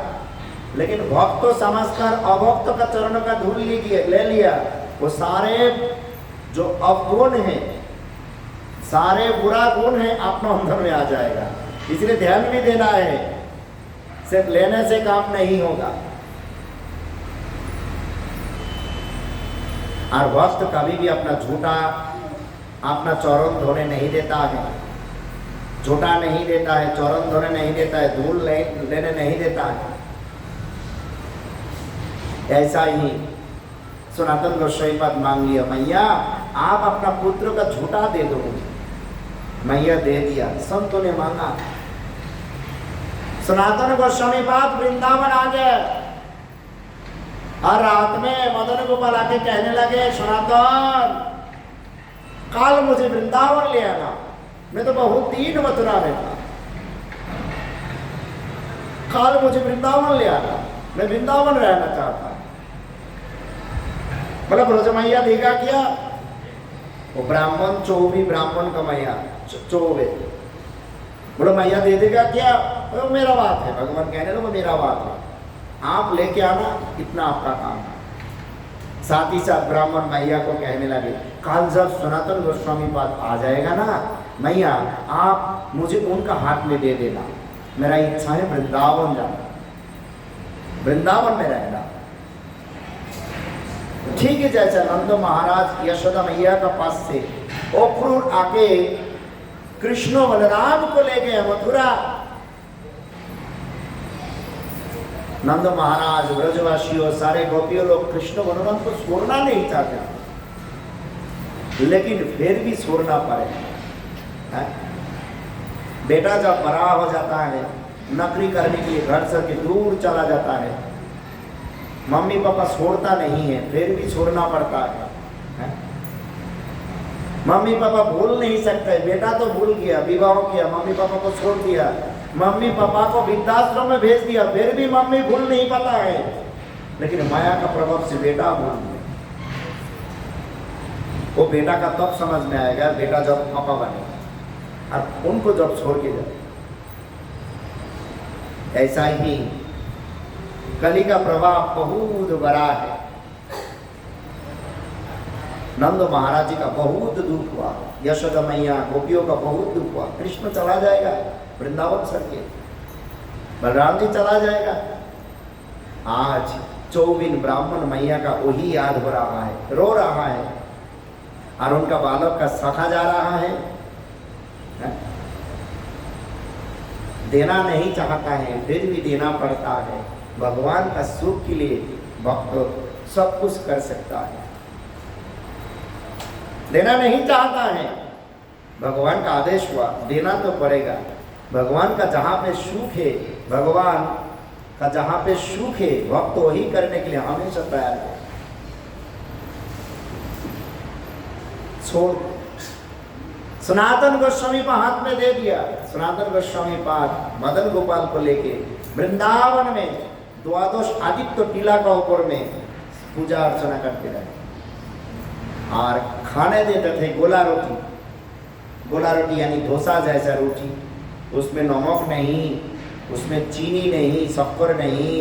लेकिन भक्तों समझकर अभक्तों का चरणों का धूल ले लिया, वो सारे जो अवगुण है, सारे बुरा गुण है अपना अंदर में आ जाएगा। इसलिए ध्यान भी देना है, सिर्फ लेने से काम नहीं होगा। और भक्त कभी भी अपना झूठा अपना चरण धोने नहीं देता है, झूठा नहीं देता है, चरण धोने नहीं देता है, धूल लेने नहीं देता है। ऐसा ही सनातन गोस्वामी पाद मांग लिया, मैया आप अपना पुत्र का झूठा दे दो मुझे। मैया दे दिया, संतों ने मांगा। सनातन गोस्वामी पाद वृंदावन आ गए और रात में मदन गोपाल आके कहने लगे, सनातन कल मुझे वृंदावन ले आना, मैं तो बहुत दिन मथुरा में था, कल मुझे वृंदावन ले आना, मैं वृंदावन रहना चाहता। मतलब ब्रज मैया देगा क्या? वो ब्राह्मण चौबी ब्राह्मण का मैया चौबे बोलो मैया दे देगा क्या? वो मेरा बात है, भगवान कहने लो वो मेरा बात है, आप लेके आना, इतना आपका काम है। साथ ही साथ ब्राह्मण मैया को कहने लगे, कल जब सनातन गोस्वामी पाद आ जाएगा ना मैया, आप मुझे उनका हाथ में दे देना, मेरा इच्छा है वृंदावन जाना, वृंदावन में रहना। ठीक है, जैसा नंद महाराज यशोदा मैया का पास से ओखरूर आके कृष्ण बलराम को ले गए मथुरा। नंद महाराज ब्रजवासियों सारे गोपियों लोग कृष्ण बलराम को छोड़ना नहीं चाहते, लेकिन फिर भी छोड़ना पड़े। बेटा जब बड़ा हो जाता है, नौकरी करने के लिए घर से दूर चला जाता है, मम्मी पापा छोड़ता नहीं है, फिर भी छोड़ना पड़ता है। मम्मी पापा भूल नहीं सकते, बेटा तो भूल गया, विवाह किया, मम्मी पापा को छोड़ दिया, मम्मी पापा को वृद्धाश्रम में भेज दिया, फिर भी मम्मी भूल नहीं पाता है, लेकिन माया का प्रभाव से बेटा भूल गया। वो बेटा का तब समझ में आएगा बेटा जब पापा बनेगा और उनको जब छोड़ के जाए। ऐसा ही कली का प्रभाव बहुत बड़ा है। नंद महाराज जी का बहुत दुख हुआ, यशोदा मैया गोपियों का बहुत दुख हुआ। कृष्ण चला जाएगा वृंदावन सर के, बलराम जी चला जाएगा। आज 24 ब्राह्मण मैया का वही याद हो रहा है, रो रहा है, और उनका बालक का सखा जा रहा है। देना नहीं चाहता है, फिर भी देना पड़ता है। भगवान का सुख के लिए भक्त सब कुछ कर सकता है। देना नहीं चाहता है, भगवान का आदेश हुआ, देना तो पड़ेगा। भगवान का जहाँ पे सुख है, भगवान का जहाँ पे सुख है, भक्त वही करने के लिए हमेशा तैयार है। छोड़ सनातन गोस्वामी को हाथ में दे दिया। सनातन गोस्वामी पाद मदन गोपाल को लेके वृंदावन में द्वादश आदित्य टीला का ऊपर में पूजा अर्चना करते रहे और खाने देते थे गोला रोटी। गोला रोटी यानी डोसा जैसा रोटी, उसमें नमक नहीं, उसमें चीनी नहीं, शक्कर नहीं,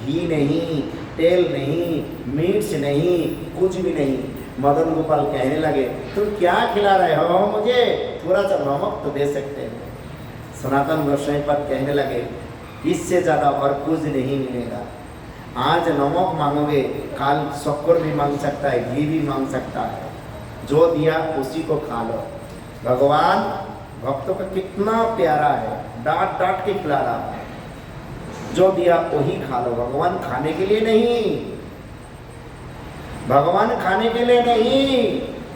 घी नहीं, तेल नहीं, मिर्च नहीं, कुछ भी नहीं। मदन गोपाल कहने लगे, तुम क्या खिला रहे हो मुझे, थोड़ा सा नमक तो दे सकते हैं। सनातन गोस्वामी पाद कहने लगे, इससे ज़्यादा और कुछ नहीं मिलेगा। आज नमक मांगोगे, काल शक्कर भी मांग सकता है, घी भी मांग सकता है। जो दिया उसी को खा लो। भगवान भक्तों का कितना प्यारा है, डांट डांट के खिला रहा है। जो दिया वही खा लो। भगवान खाने के लिए नहीं, भगवान खाने के लिए नहीं।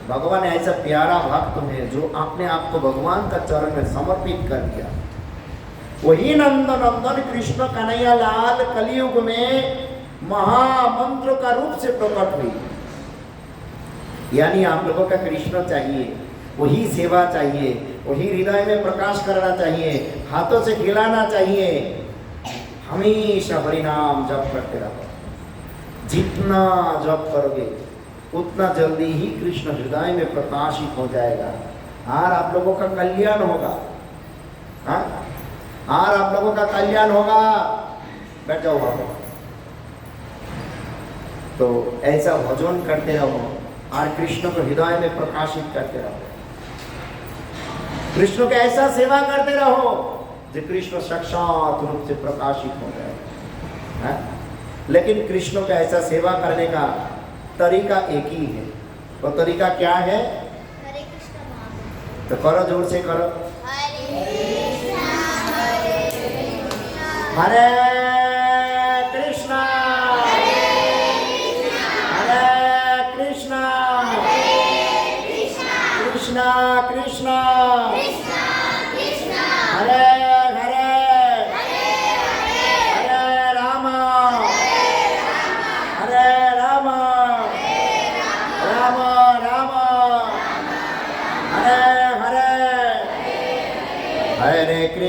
भगवान ऐसा प्यारा भक्त है जो अपने आप को भगवान का चरण में समर्पित कर दिया। वही नंद नंदन कृष्ण कन्हैया लाल कलयुग में महामंत्र का रूप से प्रकट हुई। यानी आप लोगों का कृष्ण चाहिए, वही सेवा चाहिए, वही हृदय में प्रकाश करना चाहिए, हाथों से खिलाना चाहिए। हमेशा हरिनाम जप करते रहो। जितना जप करोगे उतना जल्दी ही कृष्ण हृदय में प्रकाशित हो जाएगा और आप लोगों का कल्याण होगा। हाँ, और आप लोगों का कल्याण होगा। बैठ जाओ वहाँ पर। तो ऐसा भजन करते रहो और कृष्ण को हृदय में प्रकाशित करते रहो। कृष्ण का ऐसा सेवा करते रहो जो कृष्ण साक्षात रूप से प्रकाशित हो जाए। लेकिन कृष्ण का ऐसा सेवा करने का तरीका एक ही है। वो तरीका क्या है? तो करो, जोर से करो। हरे कृष्णा हरे कृष्णा कृष्णा कृष्णा हरे हरे हरे कृष्ण